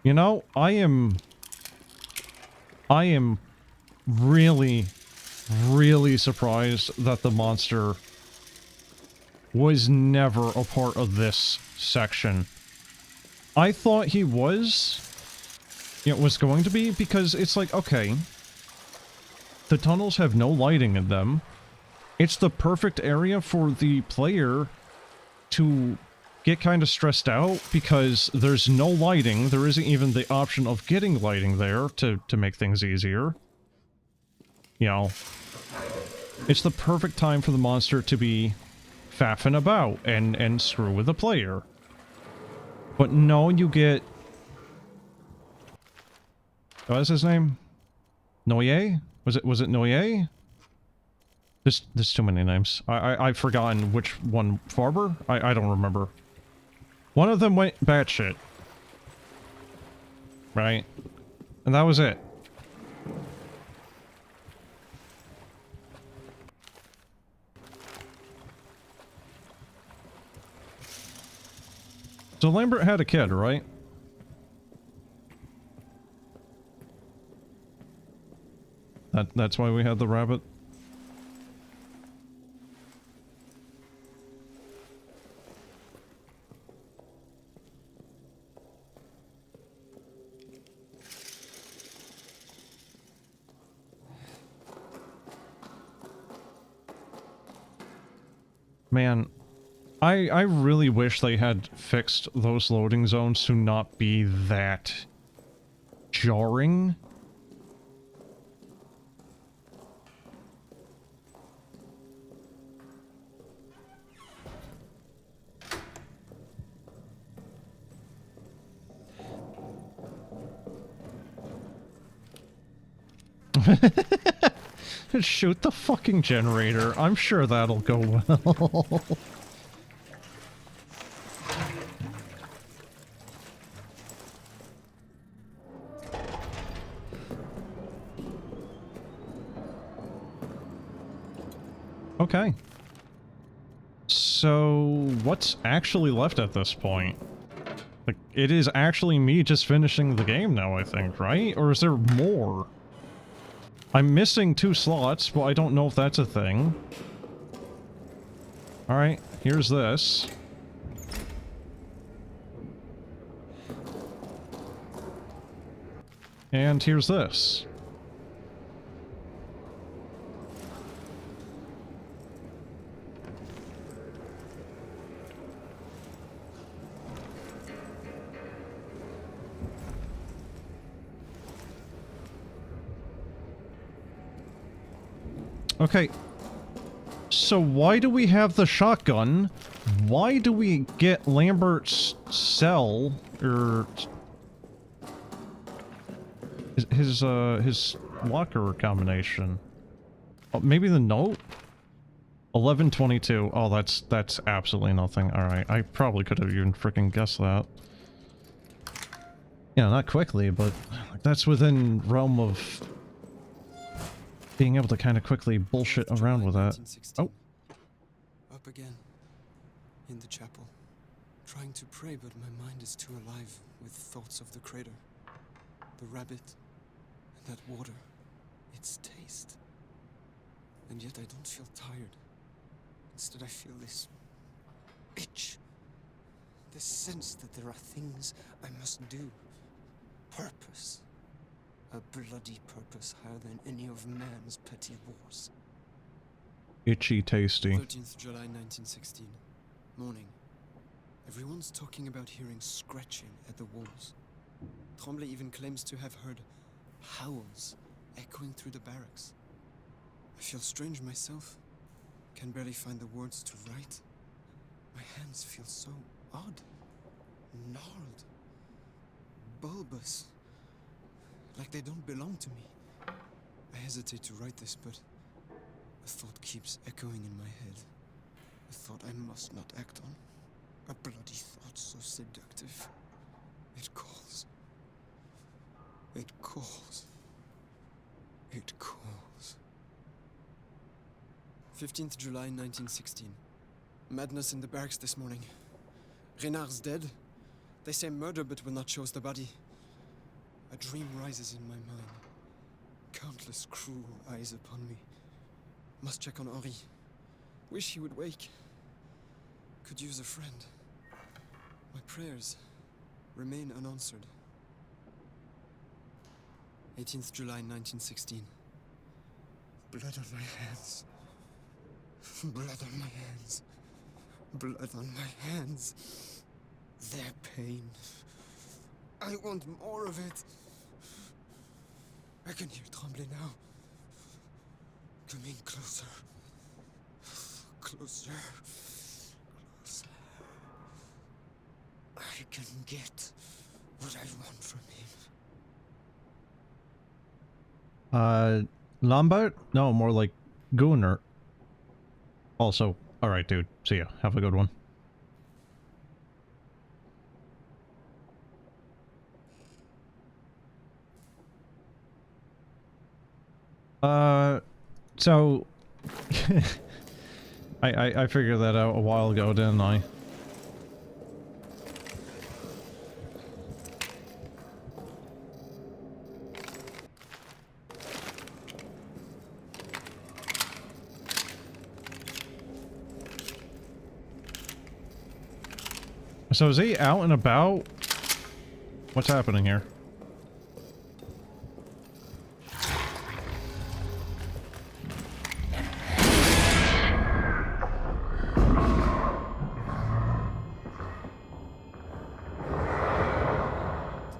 You know, I am really, really surprised that the monster was never a part of this section. I thought he was, was going to be, because it's like, okay, the tunnels have no lighting in them. It's the perfect area for the player to get kind of stressed out because there's no lighting. There isn't even the option of getting lighting there to make things easier. You know, it's the perfect time for the monster to be faffing about and screw with the player. But no, you get... What is his name? Noye? Was it Noye? There's too many names. I've forgotten which one. Farber? I don't remember. One of them went batshit. Right? And that was it. So Lambert had a kid, right? That's why we had the rabbit? Man, I really wish they had fixed those loading zones to not be that jarring. Shoot the fucking generator. I'm sure that'll go well. Okay. So, what's actually left at this point? Like, it is actually me just finishing the game now, I think, right? Or is there more? I'm missing 2 slots, but I don't know if that's a thing. Alright, here's this. And here's this. Okay, so why do we have the shotgun? Why do we get Lambert's cell, or his locker combination? Oh, maybe the note? 1122. Oh, that's absolutely nothing. Alright, I probably could have even freaking guessed that. Yeah, not quickly, but that's within realm of being able to kind of quickly bullshit around with that. Oh. Up again. In the chapel. Trying to pray, but my mind is too alive with thoughts of the crater. The rabbit. And that water. Its taste. And yet I don't feel tired. Instead I feel this itch. This sense that there are things I must do. Purpose. A bloody purpose higher than any of man's petty wars. Itchy tasty. 13th July 1916. Morning. Everyone's talking about hearing scratching at the walls. Tremblay even claims to have heard howls echoing through the barracks. I feel strange myself. Can barely find the words to write. My hands feel so odd. Gnarled. Bulbous. Like they don't belong to me. I hesitate to write this, but a thought keeps echoing in my head. A thought I must not act on. A bloody thought so seductive. It calls. It calls. It calls. 15th July 1916. Madness in the barracks this morning. Renard's dead. They say murder but will not show us the body. A dream rises in my mind. Countless cruel eyes upon me. Must check on Henri. Wish he would wake. Could use a friend. My prayers remain unanswered. 18th July 1916. Blood on my hands. Blood on my hands. Blood on my hands. Their pain. I want more of it. I can hear Tremblay now. Coming closer. Closer. Closer. I can get what I want from him. Lambert? No, more like Gunnar. Also, alright dude, see ya. Have a good one. So I figured that out a while ago, didn't I? So is he out and about? What's happening here?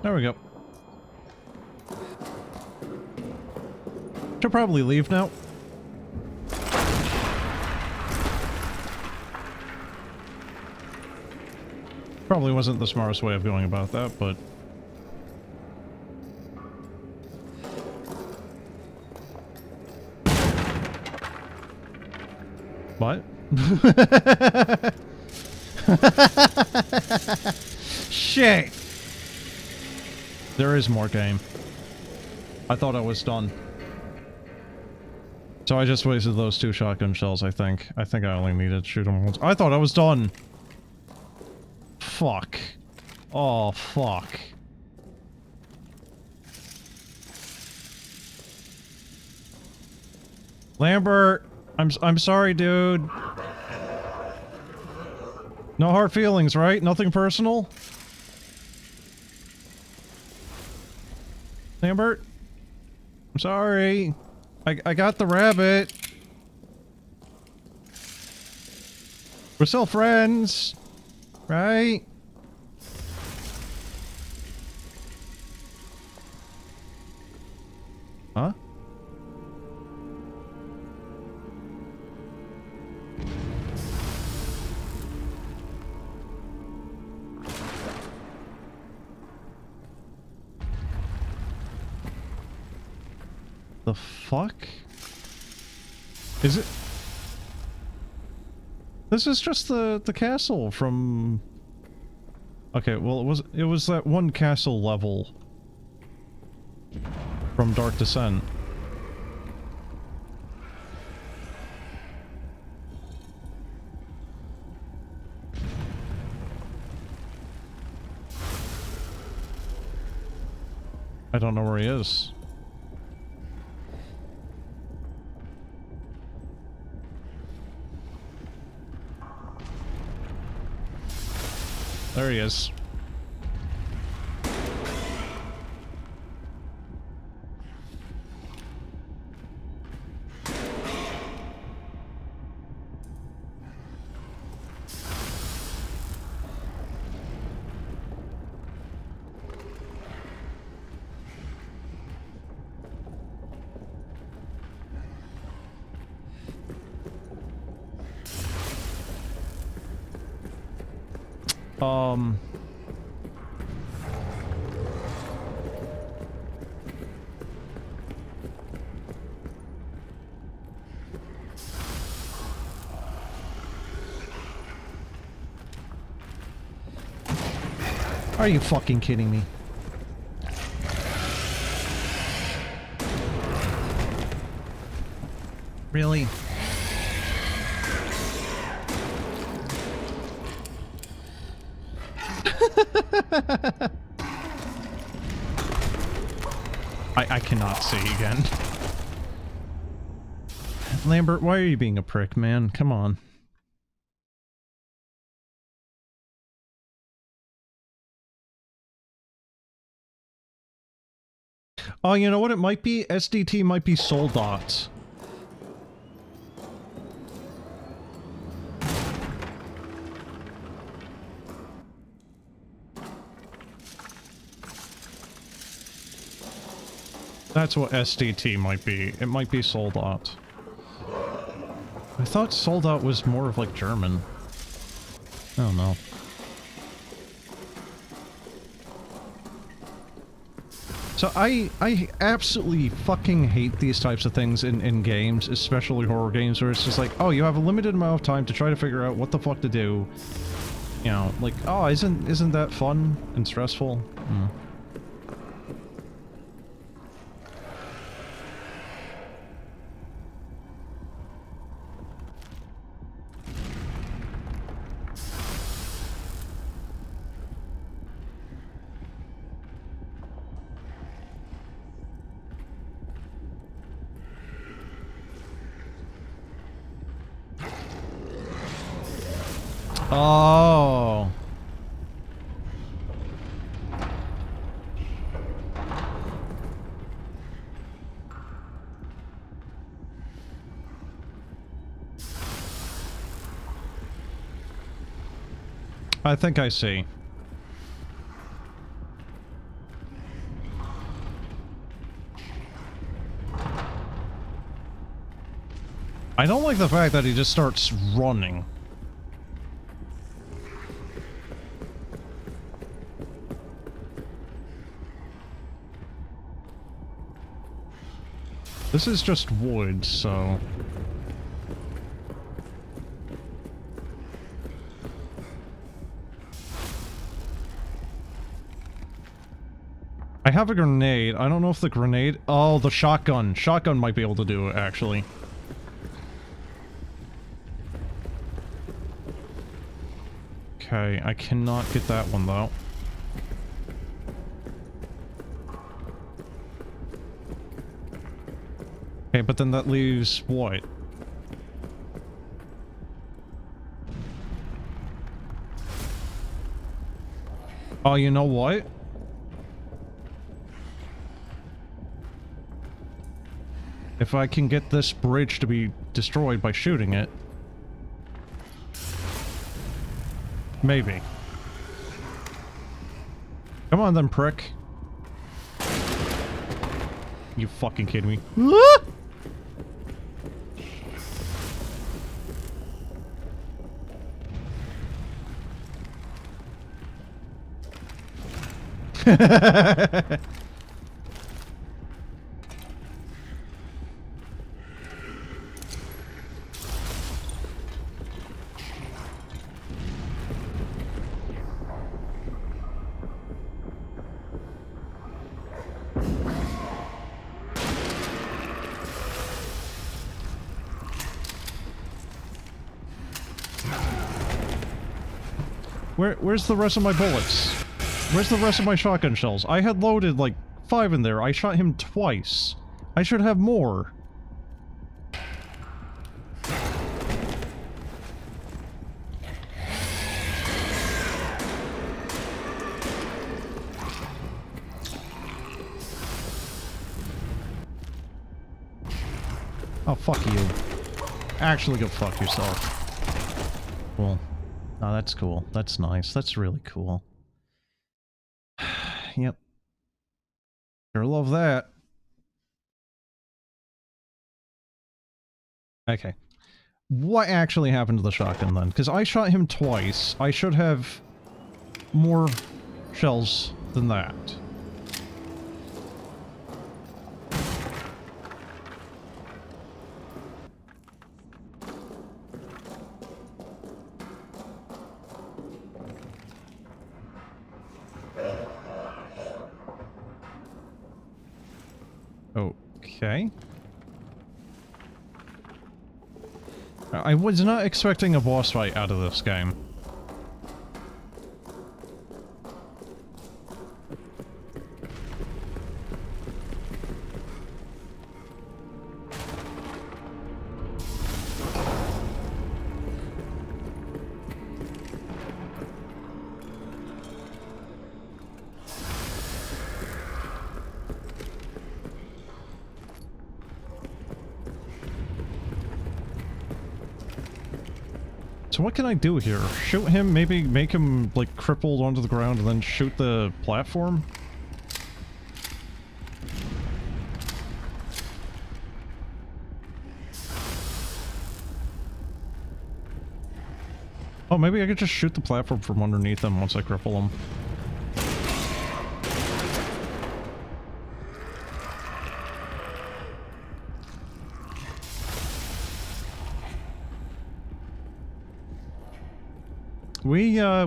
There we go. Should probably leave now. Probably wasn't the smartest way of going about that, but... What? Shit! There is more game. I thought I was done. So I just wasted those 2 shotgun shells, I think. I think I only needed to shoot them once. I thought I was done! Fuck. Oh, fuck. Lambert! I'm sorry, dude. No hard feelings, right? Nothing personal? Lambert? I'm sorry. I got the rabbit. We're still friends. Right? Huh? The fuck? Is it? This is just the castle from... Okay, well it was that one castle level from Dark Descent. I don't know where he is. There he is. Are you fucking kidding me? Really? I cannot see again. Lambert, why are you being a prick, man? Come on. Oh, you know what it might be? SDT might be Soldat. That's what SDT might be. It might be Soldat. I thought Soldat was more of like German. I don't know. So I absolutely fucking hate these types of things in games, especially horror games, where it's just like, oh, you have a limited amount of time to try to figure out what the fuck to do. You know, like, oh, isn't that fun and stressful? Hmm. Oh. I think I see. I don't like the fact that he just starts running. This is just wood, so... I have a grenade. I don't know if the grenade... Oh, the shotgun. Shotgun might be able to do it, actually. Okay, I cannot get that one, though. Okay, but then that leaves what? Oh, you know what? If I can get this bridge to be destroyed by shooting it... Maybe. Come on then, prick. You fucking kidding me? Where's the rest of my bullets? Where's the rest of my shotgun shells? I had loaded like 5 in there. I shot him twice. I should have more. Oh, fuck you. Actually go fuck yourself. Cool. Oh, that's cool. That's nice. That's really cool. Yep. Sure love that. Okay. What actually happened to the shotgun then? Because I shot him twice. I should have more shells than that. Okay. I was not expecting a boss fight out of this game. So what can I do here? Shoot him, maybe make him, like, crippled onto the ground and then shoot the platform? Oh, maybe I could just shoot the platform from underneath him once I cripple him.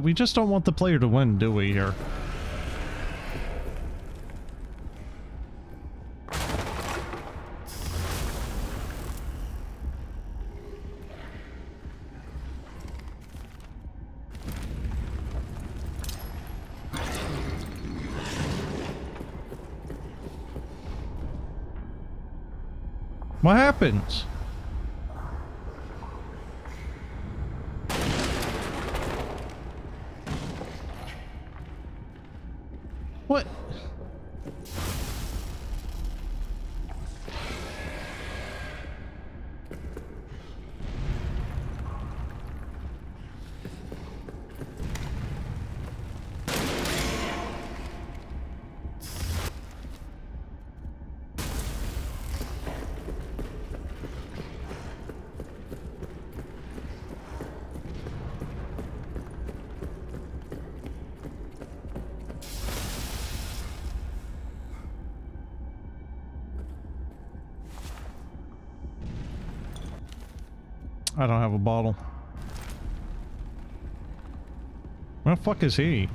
We just don't want the player to win, do we, here? What happens? What? I don't have a bottle. Where the fuck is he?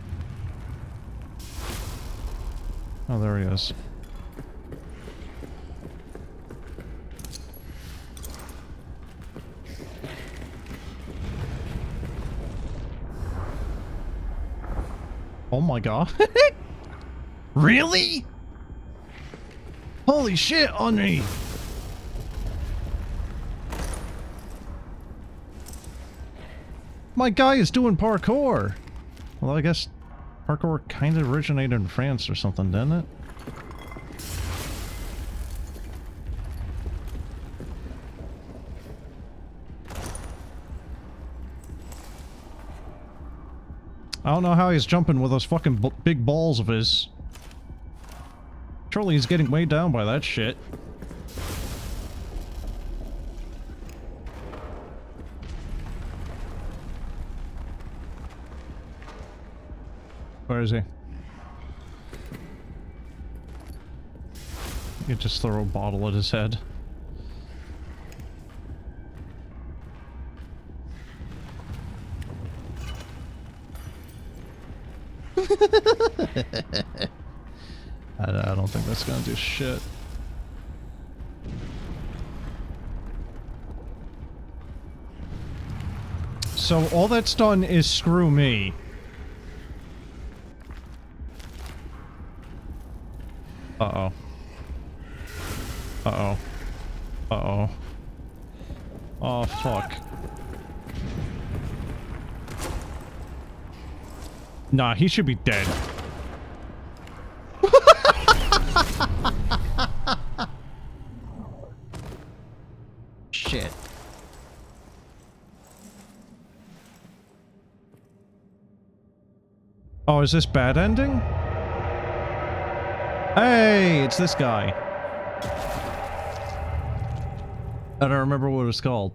Oh, there he is. Oh my god. Really? Holy shit on me! My guy is doing parkour! Well, I guess parkour kind of originated in France or something, didn't it? I don't know how he's jumping with those fucking big balls of his. Surely he's getting weighed down by that shit. Where is he? You just throw a bottle at his head. I don't think that's gonna do shit. So all that's done is screw me. Uh-oh. Uh-oh. Uh-oh. Oh, fuck. Nah, he should be dead. Shit. Oh, is this bad ending? Hey, it's this guy. I don't remember what it was called.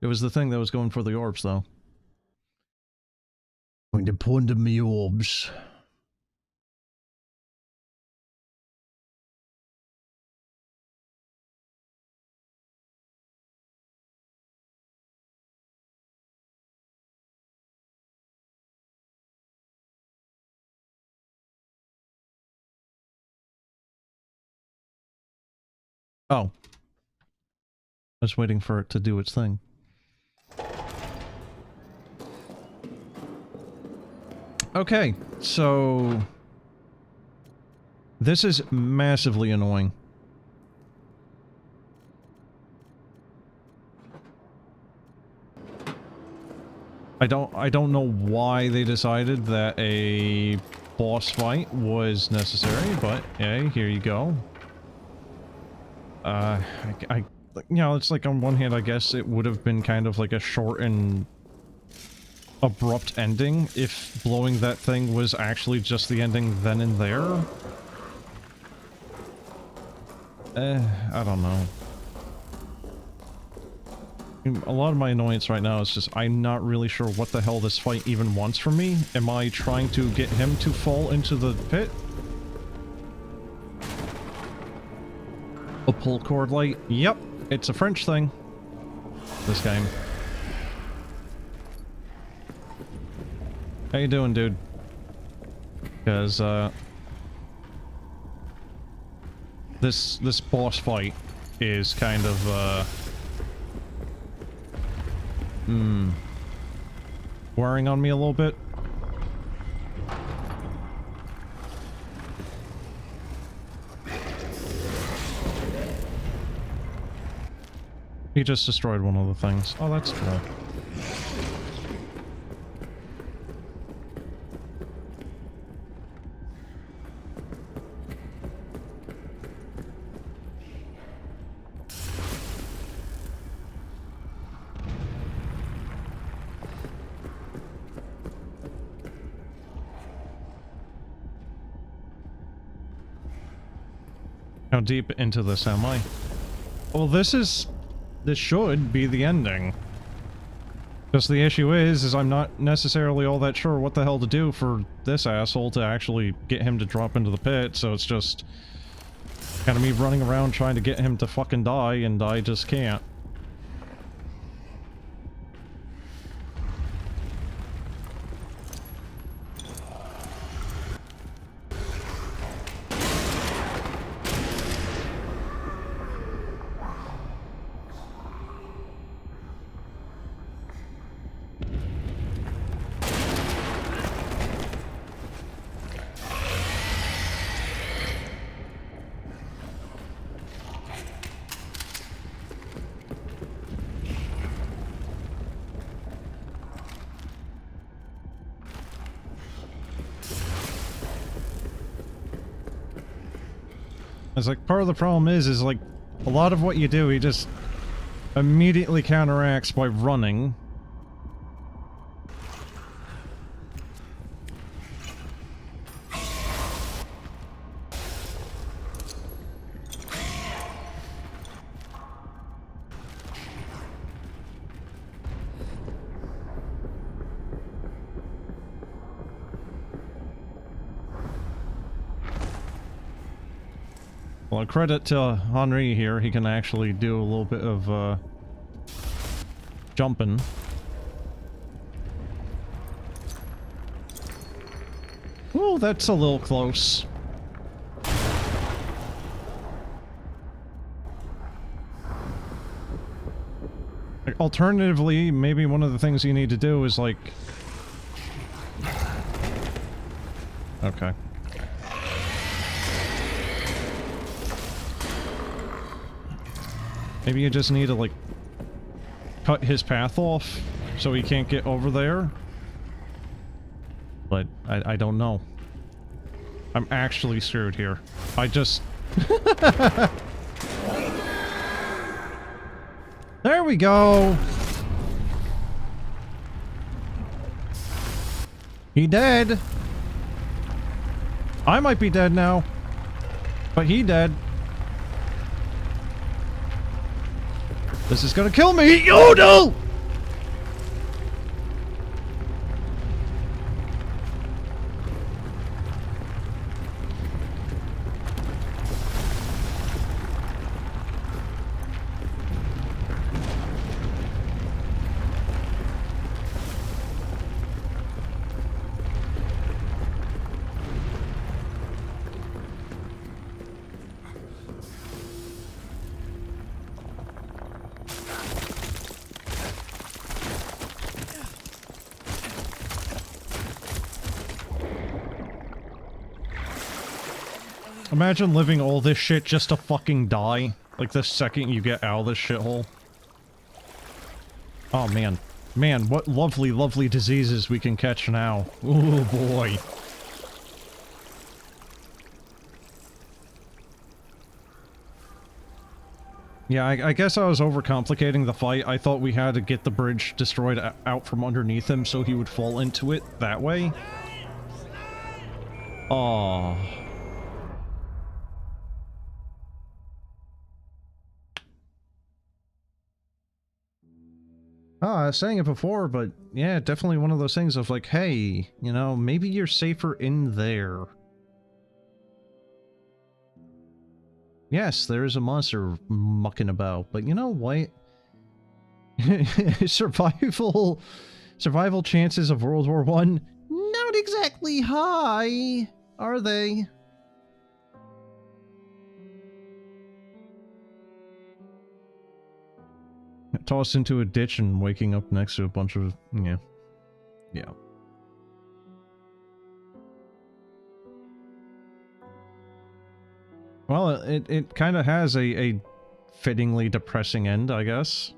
It was the thing that was going for the orbs, though. Going to ponder me orbs. Oh. I was waiting for it to do its thing. Okay, so... this is massively annoying. I don't know why they decided that a boss fight was necessary, but hey, here you go. You know, it's like on one hand, I guess it would have been kind of like a short and abrupt ending if blowing that thing was actually just the ending then and there. I don't know. A lot of my annoyance right now is just I'm not really sure what the hell this fight even wants from me. Am I trying to get him to fall into the pit? A pull cord light? Yep, it's a French thing. This game. How you doing, dude? Because, this boss fight is kind of, wearing on me a little bit. He just destroyed one of the things. Oh, that's cool. How deep into this am I? Well, this should be the ending. Just the issue is I'm not necessarily all that sure what the hell to do for this asshole to actually get him to drop into the pit, so it's just kind of me running around trying to get him to fucking die, and I just can't. It's like, part of the problem is like, a lot of what you do, he just immediately counteracts by running. Well, credit to Henri here, he can actually do a little bit of, jumping. Oh, that's a little close. Like, alternatively, maybe one of the things you need to do is, like... Okay. Maybe you just need to, like, cut his path off so he can't get over there. But I don't know. I'm actually screwed here. I just... There we go! He dead! I might be dead now. But he dead. This is gonna kill me! Oh no! Imagine living all this shit just to fucking die. Like the second you get out of this shithole. Oh man. Man, what lovely, lovely diseases we can catch now. Ooh boy. Yeah, I guess I was overcomplicating the fight. I thought we had to get the bridge destroyed out from underneath him so he would fall into it that way. Aww. I was saying it before, but yeah, definitely one of those things of like, hey, you know, maybe you're safer in there. Yes, there is a monster mucking about, but you know what? Survival chances of World War I, not exactly high, are they? Tossed into a ditch and waking up next to a bunch of, yeah. Well, it kind of has a fittingly depressing end, I guess.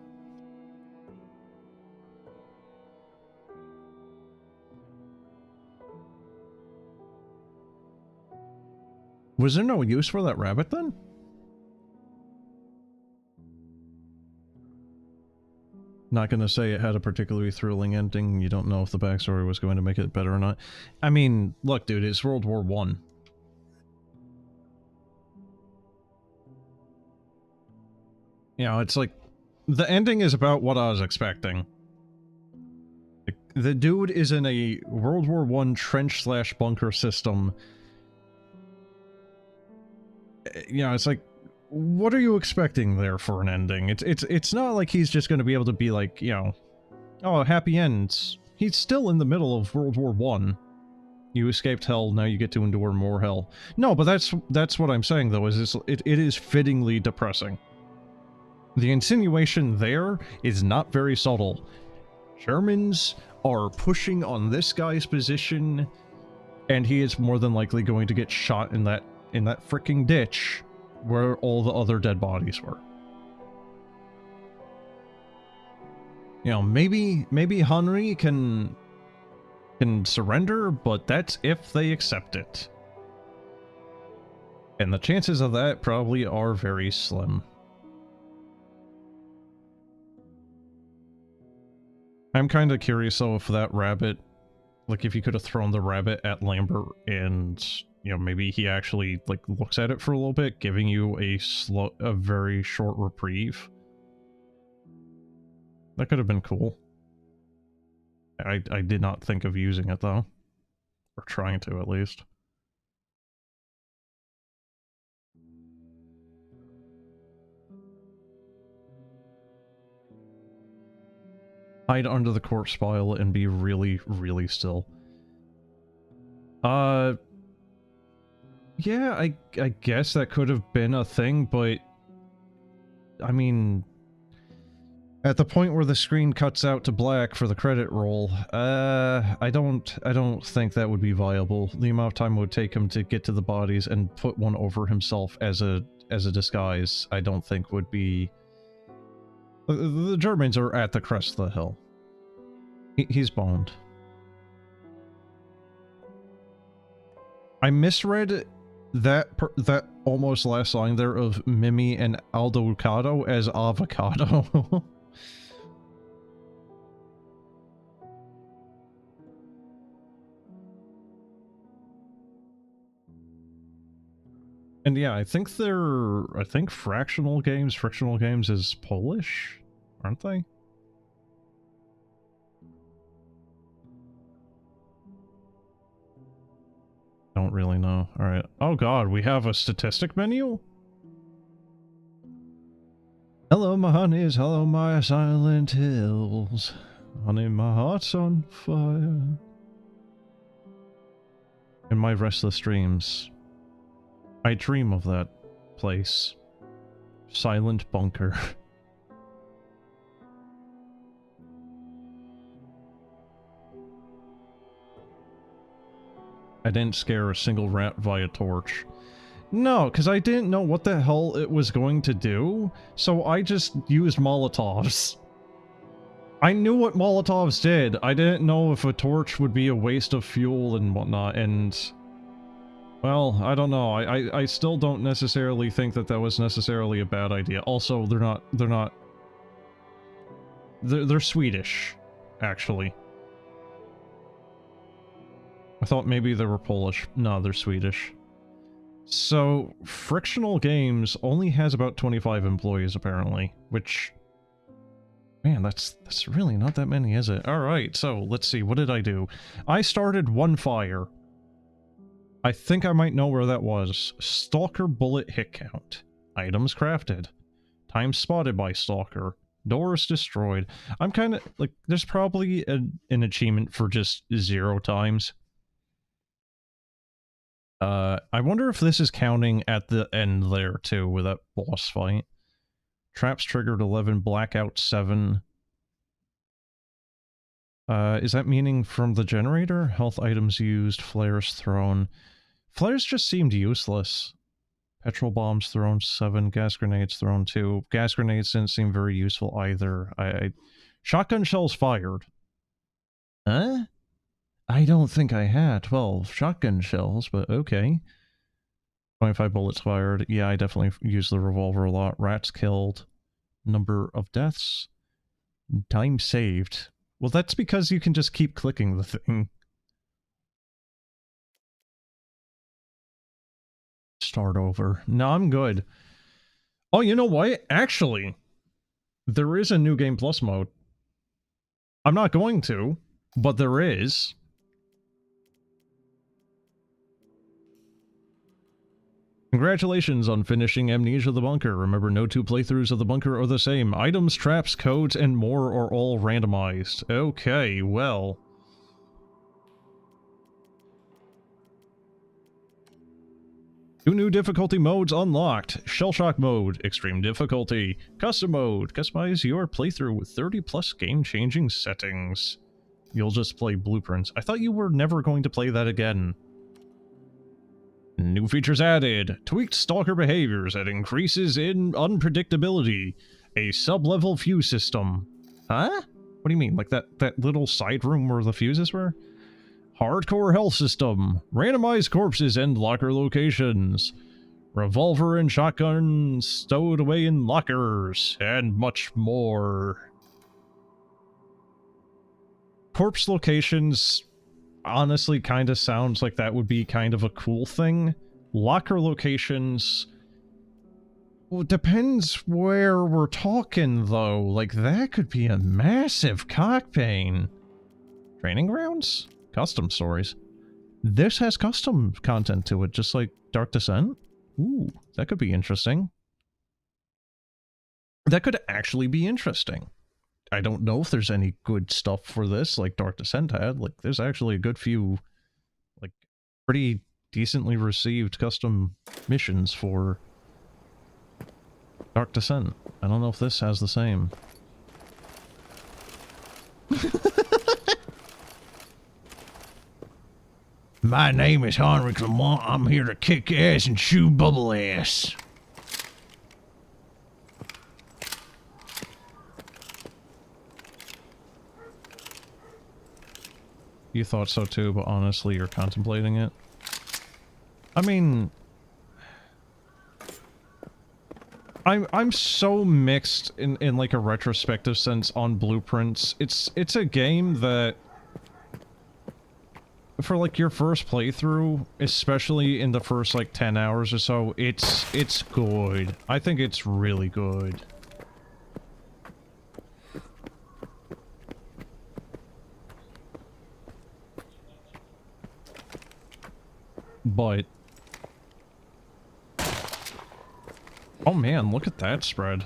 Was there no use for that rabbit then? Not gonna say it had a particularly thrilling ending. You don't know if the backstory was going to make it better or not. I mean, look, dude, it's World War I. You know, it's like, the ending is about what I was expecting. The dude is in a World War I trench/bunker system. You know, it's like, what are you expecting there for an ending? It's not like he's just going to be able to be like, you know, oh, happy ends. He's still in the middle of World War I. You escaped hell, now you get to endure more hell. No, but that's what I'm saying though, is it is fittingly depressing. The insinuation there is not very subtle. Germans are pushing on this guy's position, and he is more than likely going to get shot in that freaking ditch where all the other dead bodies were. You know, maybe Henry can surrender, but that's if they accept it. And the chances of that probably are very slim. I'm kind of curious though if that rabbit, like if you could have thrown the rabbit at Lambert and, you know, maybe he actually like looks at it for a little bit, giving you a very short reprieve. That could have been cool. I did not think of using it though. Or trying to at least. Hide under the corpse pile and be really, really still. Yeah, I guess that could have been a thing, but I mean, at the point where the screen cuts out to black for the credit roll, I don't think that would be viable. The amount of time it would take him to get to the bodies and put one over himself as a disguise, I don't think would be. The Germans are at the crest of the hill. He's boned. I misread that almost last line there of Mimi and Aldocado as avocado. And yeah, I think frictional games is Polish, aren't they? Don't really know. Alright. Oh god, we have a statistic menu? Hello my honeys, hello my silent hills. Honey, my heart's on fire. In my restless dreams, I dream of that place. Silent bunker. I didn't scare a single rat via torch. No, because I didn't know what the hell it was going to do, so I just used Molotovs. I knew what Molotovs did. I didn't know if a torch would be a waste of fuel and whatnot, and... Well, I don't know. I still don't necessarily think that that was necessarily a bad idea. Also, they're Swedish, actually. I thought maybe they were Polish. No, they're Swedish. So, Frictional Games only has about 25 employees, apparently, which... Man, that's really not that many, is it? Alright, so, let's see, what did I do? I started one fire. I think I might know where that was. Stalker bullet hit count. Items crafted. Time spotted by Stalker. Doors destroyed. I'm kind of, like, there's probably an achievement for just 0 times. I wonder if this is counting at the end there, too, with that boss fight. Traps triggered 11, blackout 7. Is that meaning from the generator? Health items used, flares thrown. Flares just seemed useless. Petrol bombs thrown 7, gas grenades thrown 2. Gas grenades didn't seem very useful either. Shotgun shells fired. Huh? I don't think I had 12 shotgun shells, but okay. 25 bullets fired. Yeah, I definitely use the revolver a lot. Rats killed. Number of deaths. Time saved. Well, that's because you can just keep clicking the thing. Start over. No, I'm good. Oh, you know what? Actually, there is a New Game Plus mode. I'm not going to, but there is. Congratulations on finishing Amnesia the Bunker. Remember, no 2 playthroughs of the bunker are the same. Items, traps, codes, and more are all randomized. Okay, well. Two new difficulty modes unlocked. Shellshock mode, extreme difficulty. Custom mode, customize your playthrough with 30 plus game-changing settings. You'll just play blueprints. I thought you were never going to play that again. New features added. Tweaked stalker behaviors that increases in unpredictability. A sub-level fuse system. Huh? What do you mean? Like that little side room where the fuses were? Hardcore health system. Randomized corpses and locker locations. Revolver and shotgun stowed away in lockers. And much more. Corpse locations honestly kind of sounds like that would be kind of a cool thing. Locker locations... Well, depends where we're talking, though. Like, that could be a massive cock pain. Training grounds? Custom stories. This has custom content to it, just like Dark Descent. Ooh, that could be interesting. That could actually be interesting. I don't know if there's any good stuff for this, like Dark Descent had. Like, there's actually a good few, like, pretty decently received custom missions for Dark Descent. I don't know if this has the same. My name is Henry Clement. I'm here to kick ass and chew bubble ass. You thought so too, but honestly, you're contemplating it. I mean... I'm so mixed in like a retrospective sense on Blueprints. It's a game that... For like your first playthrough, especially in the first like 10 hours or so, it's good. I think it's really good. But... Oh man, look at that spread.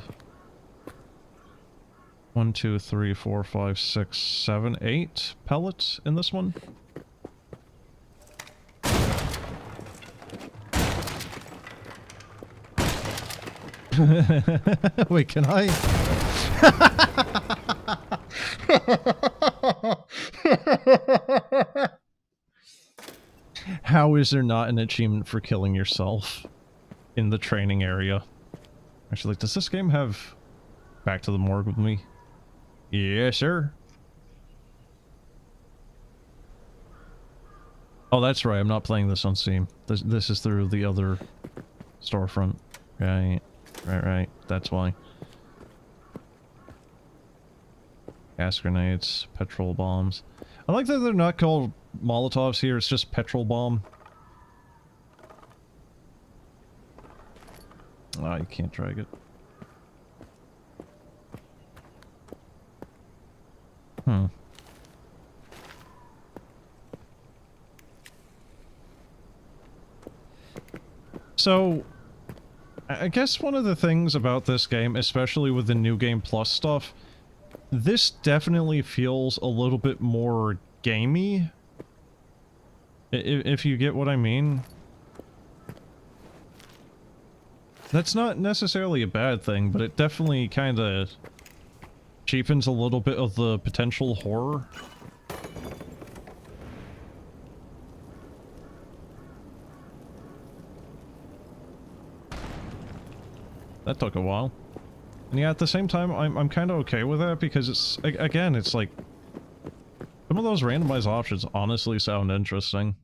1, 2, 3, 4, 5, 6, 7, 8 pellets in this one. Wait, can I? How is there not an achievement for killing yourself? in the training area. Actually, does this game have Back to the Morgue with me? Yes, sir. Oh, that's right. I'm not playing this on Steam. This is through the other storefront. Right. Right. That's why. Gas grenades, petrol bombs. I like that they're not called Molotovs here. It's just petrol bomb. Ah, you can't drag it. Hmm. So, I guess one of the things about this game, especially with the New Game Plus stuff, this definitely feels a little bit more gamey. If you get what I mean. That's not necessarily a bad thing, but it definitely kind of cheapens a little bit of the potential horror. That took a while. And yeah, at the same time, I'm kind of okay with that because it's, again, it's like, some of those randomized options honestly sound interesting.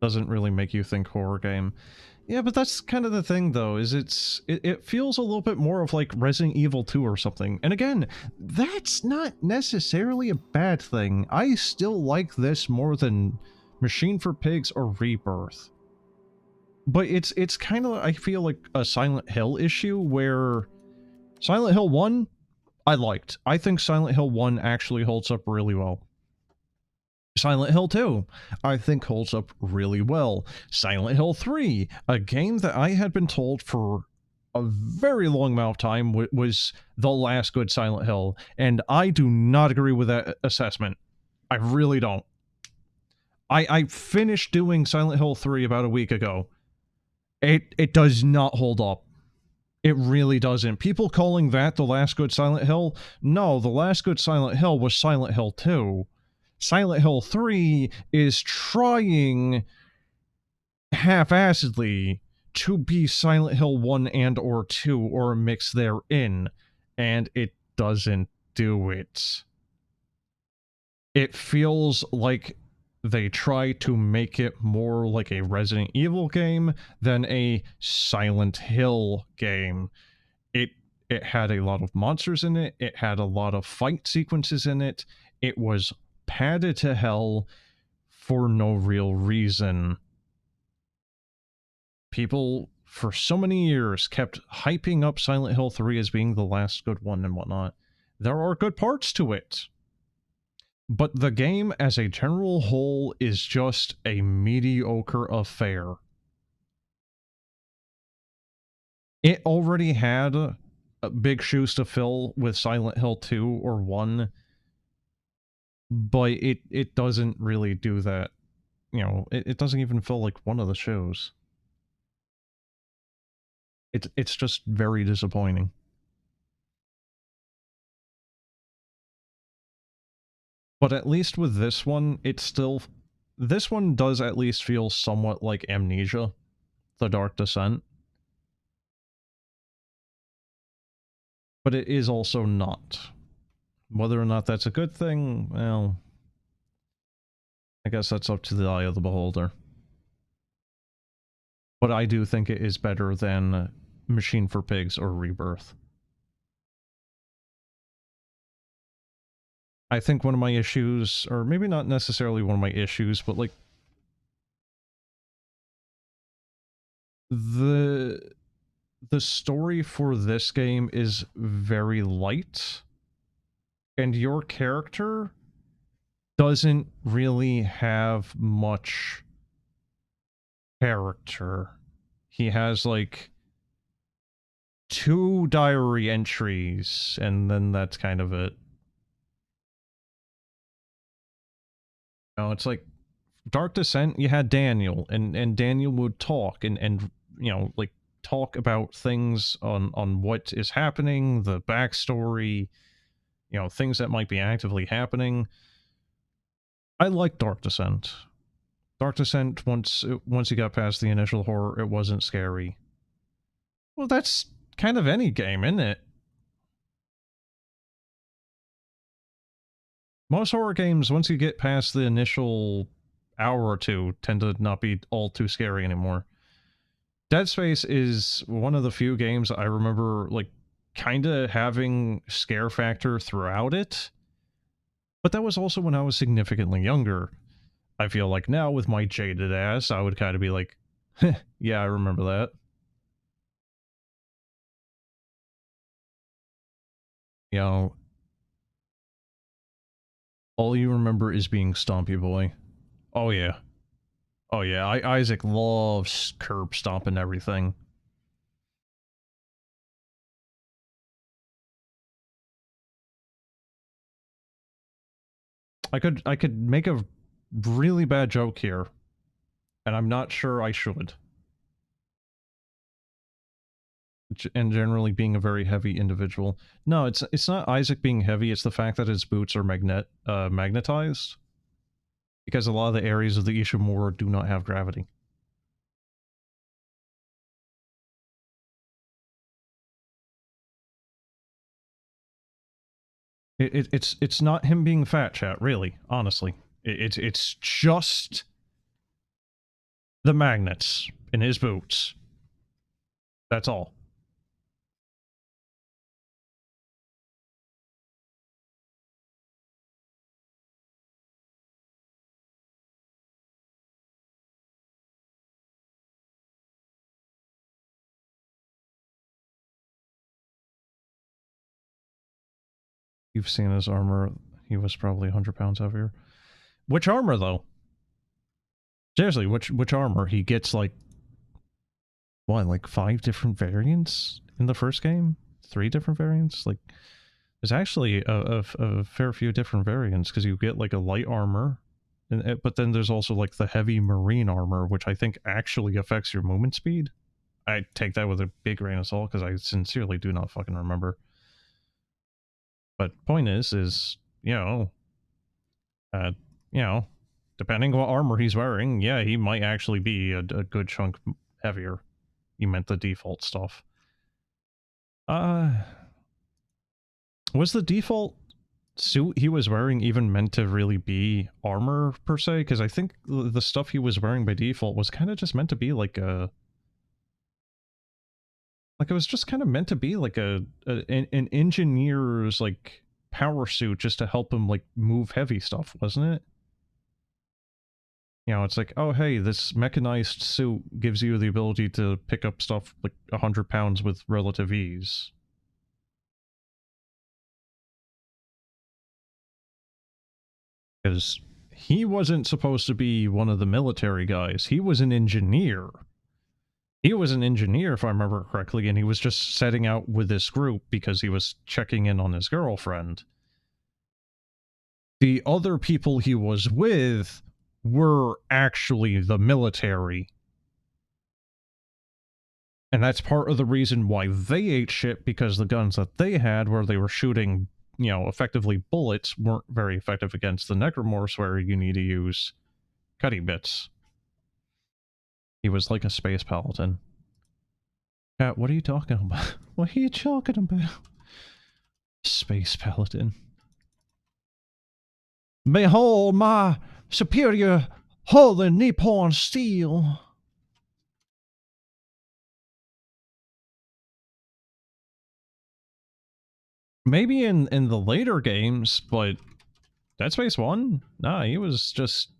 Doesn't really make you think horror game. Yeah, but that's kind of the thing though, is it feels a little bit more of like Resident Evil 2 or something. And again, that's not necessarily a bad thing. I still like this more than Machine for Pigs or Rebirth. But it's kind of, I feel like a Silent Hill issue where Silent Hill 1, I liked. I think Silent Hill 1 actually holds up really well. Silent Hill 2, I think holds up really well. Silent Hill 3, a game that I had been told for a very long amount of time was the last good Silent Hill, and I do not agree with that assessment. I really don't. I finished doing Silent Hill 3 about a week ago. It does not hold up. It really doesn't. People calling that the last good Silent Hill? No, the last good Silent Hill was Silent Hill 2. Silent Hill 3 is trying half-assedly to be Silent Hill 1 and or 2 or a mix therein, and it doesn't do it. It feels like they try to make it more like a Resident Evil game than a Silent Hill game. It had a lot of monsters in it, it had a lot of fight sequences in it, it was padded to hell for no real reason. People, for so many years, kept hyping up Silent Hill 3 as being the last good one and whatnot. There are good parts to it. But the game as a general whole is just a mediocre affair. It already had big shoes to fill with Silent Hill 2 or 1, but it doesn't really do that. You know, it doesn't even fill like one of the shows. It's just very disappointing. But at least with this one, this one does at least feel somewhat like Amnesia, The Dark Descent. But it is also not. Whether or not that's a good thing, well, I guess that's up to the eye of the beholder. But I do think it is better than Machine for Pigs or Rebirth. I think one of my issues, or maybe not necessarily one of my issues, but like the story for this game is very light, and your character doesn't really have much character. He has like 2 diary entries, and then that's kind of it. You know, it's like Dark Descent, you had Daniel, and Daniel would talk and you know, like talk about things on what is happening, the backstory, you know, things that might be actively happening. I like Dark Descent. Dark Descent, once you got past the initial horror, it wasn't scary. Well, that's kind of any game, isn't it? Most horror games, once you get past the initial hour or two, tend to not be all too scary anymore. Dead Space is one of the few games I remember, like, kinda having scare factor throughout it. But that was also when I was significantly younger. I feel like now, with my jaded ass, I would kind of be like, yeah, I remember that. You know, all you remember is being Stompy Boy. Oh yeah. Oh yeah, Isaac loves curb stomping everything. I could make a really bad joke here, and I'm not sure I should. And generally being a very heavy individual. No, it's not Isaac being heavy, it's the fact that his boots are magnetized. Because a lot of the areas of the Ishimura do not have gravity. It's not him being fat, chat, really, honestly. It's just the magnets in his boots. That's all. You've seen his armor. He was probably 100 pounds heavier. Which armor, though? Seriously, which armor? He gets, like, what, like 5 different variants in the first game? 3 different variants? Like, there's actually a fair few different variants, because you get, like, a light armor, but then there's also, like, the heavy marine armor, which I think actually affects your movement speed. I take that with a big grain of salt, because I sincerely do not fucking remember. But point is, you know, depending on what armor he's wearing, yeah, he might actually be a good chunk heavier. You meant the default stuff. Was the default suit he was wearing even meant to really be armor, per se? Because I think the stuff he was wearing by default was kind of just meant to be like a... Like, it was just kind of meant to be like an engineer's, like, power suit just to help him, like, move heavy stuff, wasn't it? You know, it's like, oh, hey, this mechanized suit gives you the ability to pick up stuff like 100 pounds with relative ease. Because he wasn't supposed to be one of the military guys. He was an engineer. He was an engineer, if I remember correctly, and he was just setting out with this group because he was checking in on his girlfriend. The other people he was with were actually the military. And that's part of the reason why they ate shit, because the guns that they had, where they were shooting, you know, effectively bullets, weren't very effective against the necromorphs, where you need to use cutty bits. He was like a space paladin. Pat, what are you talking about? What are you talking about? Space paladin. Behold my superior holy Nippon steel. Maybe in the later games, but Dead Space 1? Nah, he was just...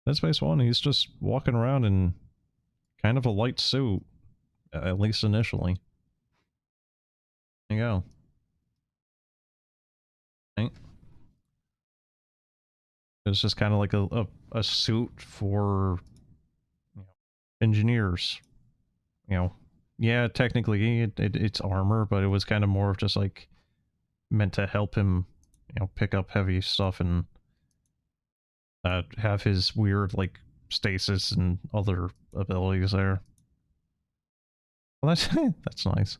Dead Space 1, he's just walking around in kind of a light suit, at least initially. There you go. Right? It's just kind of like a suit for, you know, engineers. You know, yeah, technically it's armor, but it was kind of more of just like meant to help him, you know, pick up heavy stuff and have his weird, like, stasis and other abilities there. Well, that's that's nice.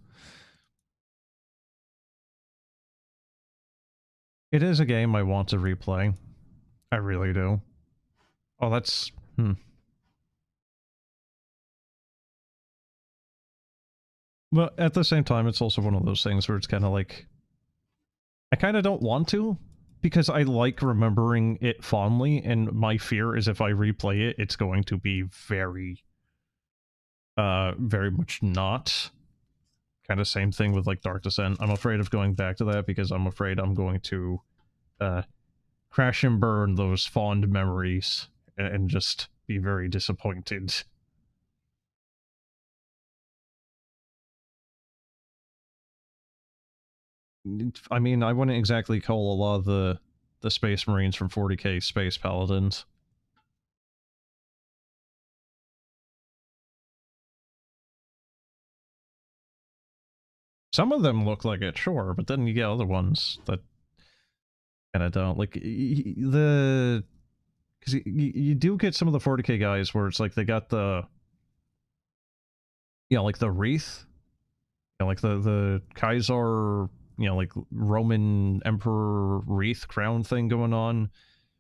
It is a game I want to replay. I really do. Oh, that's... But at the same time, it's also one of those things where it's kind of like... I kind of don't want to, because I like remembering it fondly, and my fear is if I replay it, it's going to be very much not. Kind of same thing with, like, Dark Descent. I'm afraid of going back to that because I'm afraid I'm going to crash and burn those fond memories and just be very disappointed. I mean, I wouldn't exactly call a lot of the Space Marines from 40k Space Paladins. Some of them look like it, sure, but then you get other ones that kind of don't. Like, because you do get some of the 40k guys where it's like they got the, like the wreath, like the Kaiser, like Roman Emperor wreath crown thing going on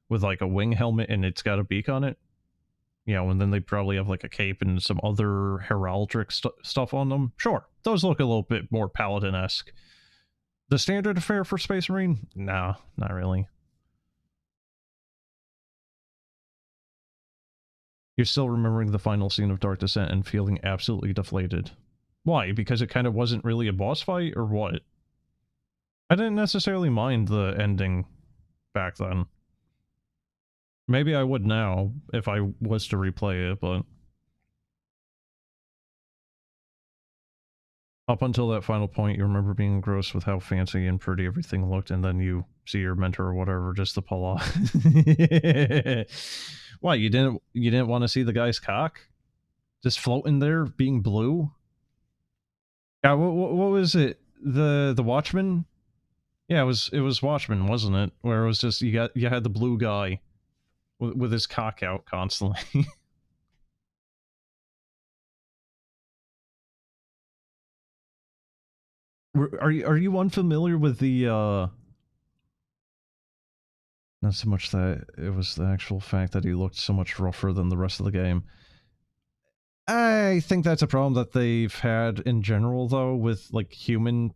with like a wing helmet and it's got a beak on it. And then they probably have like a cape and some other heraldic stuff on them. Sure, those look a little bit more Paladin-esque. The standard affair for Space Marine? Nah, not really. You're still remembering the final scene of Dark Descent and feeling absolutely deflated. Why? Because it kind of wasn't really a boss fight, or what? I didn't necessarily mind the ending back then. Maybe I would now, if I was to replay it, but... Up until that final point, you remember being engrossed with how fancy and pretty everything looked, and then you see your mentor or whatever just to pull off. Why, you didn't want to see the guy's cock? Just floating there, being blue? Yeah, what was it? The Watchman? Yeah, it was Watchmen, wasn't it? Where it was just, you had the blue guy with his cock out constantly. Are you unfamiliar with the not so much that it was the actual fact that he looked so much rougher than the rest of the game. I think that's a problem that they've had in general, though, with, like, human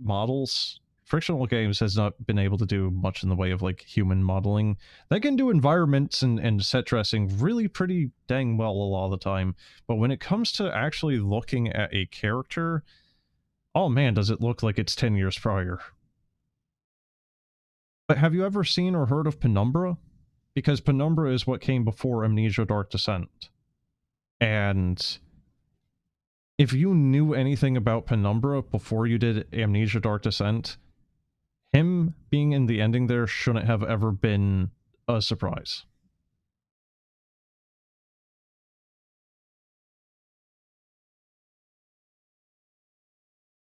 models. Frictional games has not been able to do much in the way of, like, human modeling. They can do environments and set dressing really pretty dang well a lot of the time, but when it comes to actually looking at a character, oh man, does it look like it's 10 years prior. But have you ever seen or heard of Penumbra? Because Penumbra is what came before Amnesia Dark Descent. And if you knew anything about Penumbra before you did Amnesia Dark Descent, him being in the ending there shouldn't have ever been a surprise.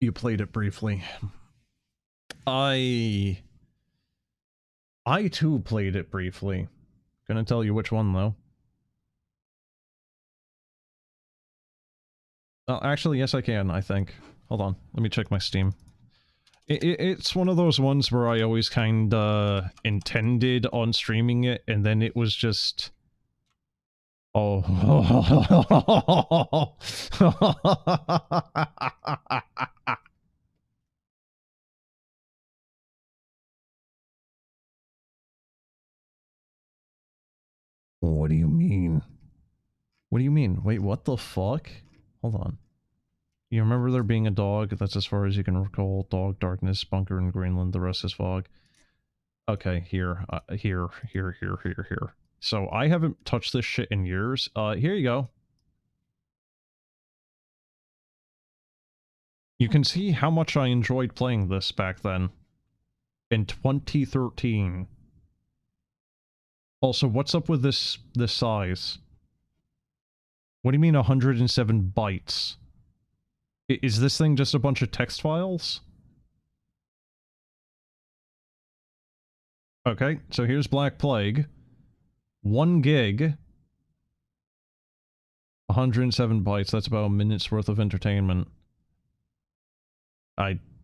You played it briefly. I too played it briefly. Gonna tell you which one, though. Actually, yes, I can, I think. Hold on, let me check my Steam. It's one of those ones where I always kinda intended on streaming it, and then it was just... Oh. What do you mean? What do you mean? Wait, what the fuck? Hold on. You remember there being a dog? That's as far as you can recall. Dog, darkness, bunker in Greenland, the rest is fog. Okay, here. Here. So, I haven't touched this shit in years. Here you go. You can see how much I enjoyed playing this back then. In 2013. Also, what's up with this size? What do you mean 107 bytes? Is this thing just a bunch of text files? Okay, so here's Black Plague. 1 gig. 107 bytes, that's about a minute's worth of entertainment.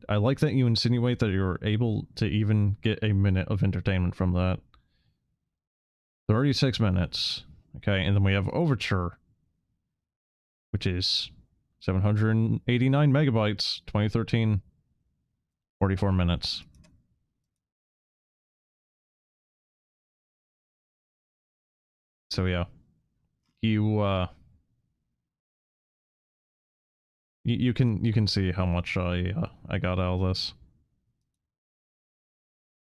I like that you insinuate that you're able to even get a minute of entertainment from that. 36 minutes. Okay, and then we have Overture, which is 789 megabytes, 2013, 44 minutes. So yeah, you can see how much I got out of this.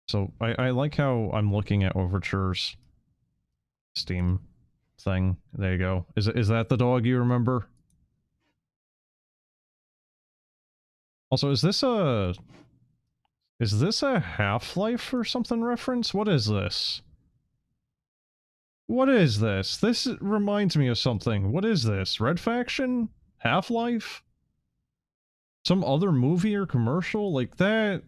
So I like how I'm looking at Overture's Steam thing. There you go. Is that the dog you remember? Also, is this a Half-Life or something reference? What is this? What is this? This reminds me of something. What is this? Red Faction? Half-Life? Some other movie or commercial? Like that...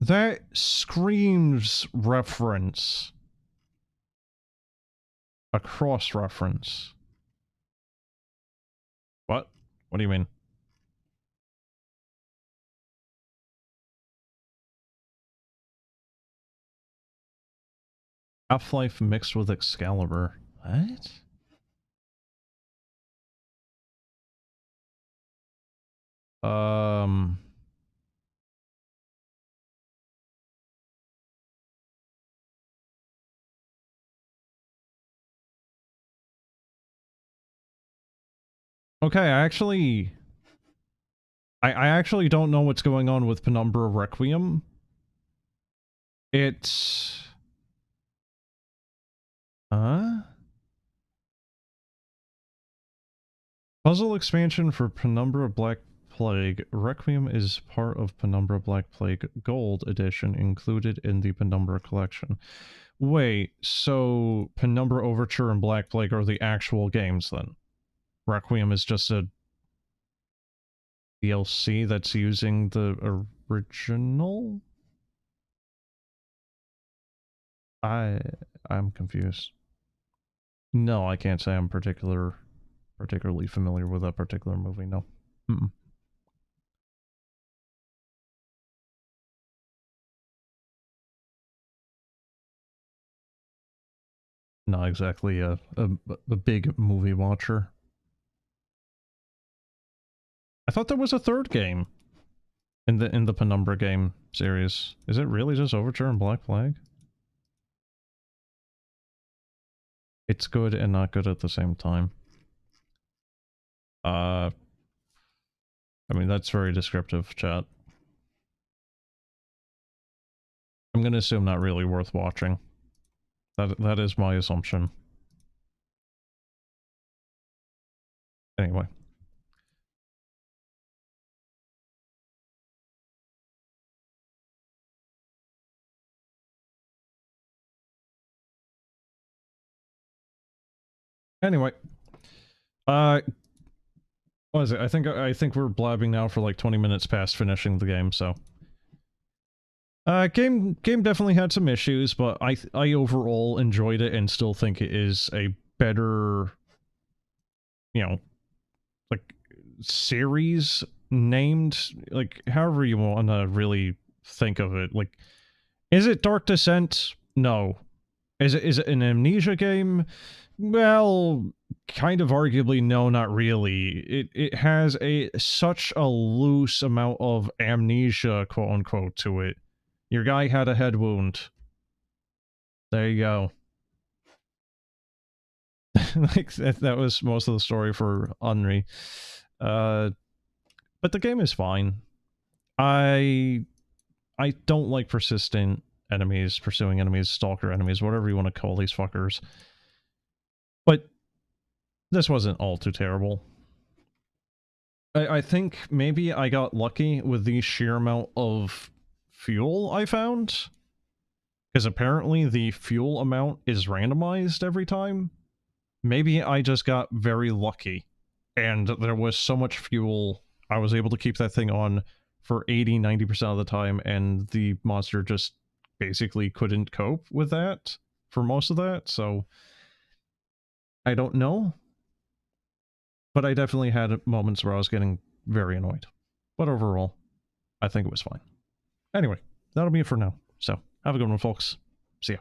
That screams reference. A cross-reference. What? What do you mean? Half-Life mixed with Excalibur. What? Okay, I actually don't know what's going on with Penumbra Requiem. It's... Puzzle expansion for Penumbra Black Plague. Requiem is part of Penumbra Black Plague Gold Edition included in the Penumbra collection. Wait, so Penumbra Overture and Black Plague are the actual games then? Requiem is just a DLC that's using the original? I'm confused. No, I can't say I'm particularly familiar with that particular movie, no. Not exactly a big movie watcher. I thought there was a third game in the Penumbra game series. Is it really just Overture and Black Flag? It's good and not good at the same time. I mean, that's very descriptive, chat. I'm gonna assume not really worth watching. That is my assumption. Anyway. Anyway. What is it? I think we're blabbing now for like 20 minutes past finishing the game, so. Game definitely had some issues, but I overall enjoyed it and still think it is a better, you know, like, series named, like, however you want to really think of it. Like, is it Dark Descent? No. Is it an Amnesia game? Well, kind of arguably, no, not really. It has such a loose amount of amnesia, quote-unquote, to it. Your guy had a head wound. There you go. Like, that was most of the story for Unri. But the game is fine. I don't like persistent enemies, pursuing enemies, stalker enemies, whatever you want to call these fuckers. But this wasn't all too terrible. I think maybe I got lucky with the sheer amount of fuel I found. Because apparently the fuel amount is randomized every time. Maybe I just got very lucky. And there was so much fuel, I was able to keep that thing on for 80-90% of the time, and the monster just basically couldn't cope with that for most of that, so I don't know. But I definitely had moments where I was getting very annoyed. But overall, I think it was fine. Anyway, that'll be it for now. So, have a good one, folks. See ya.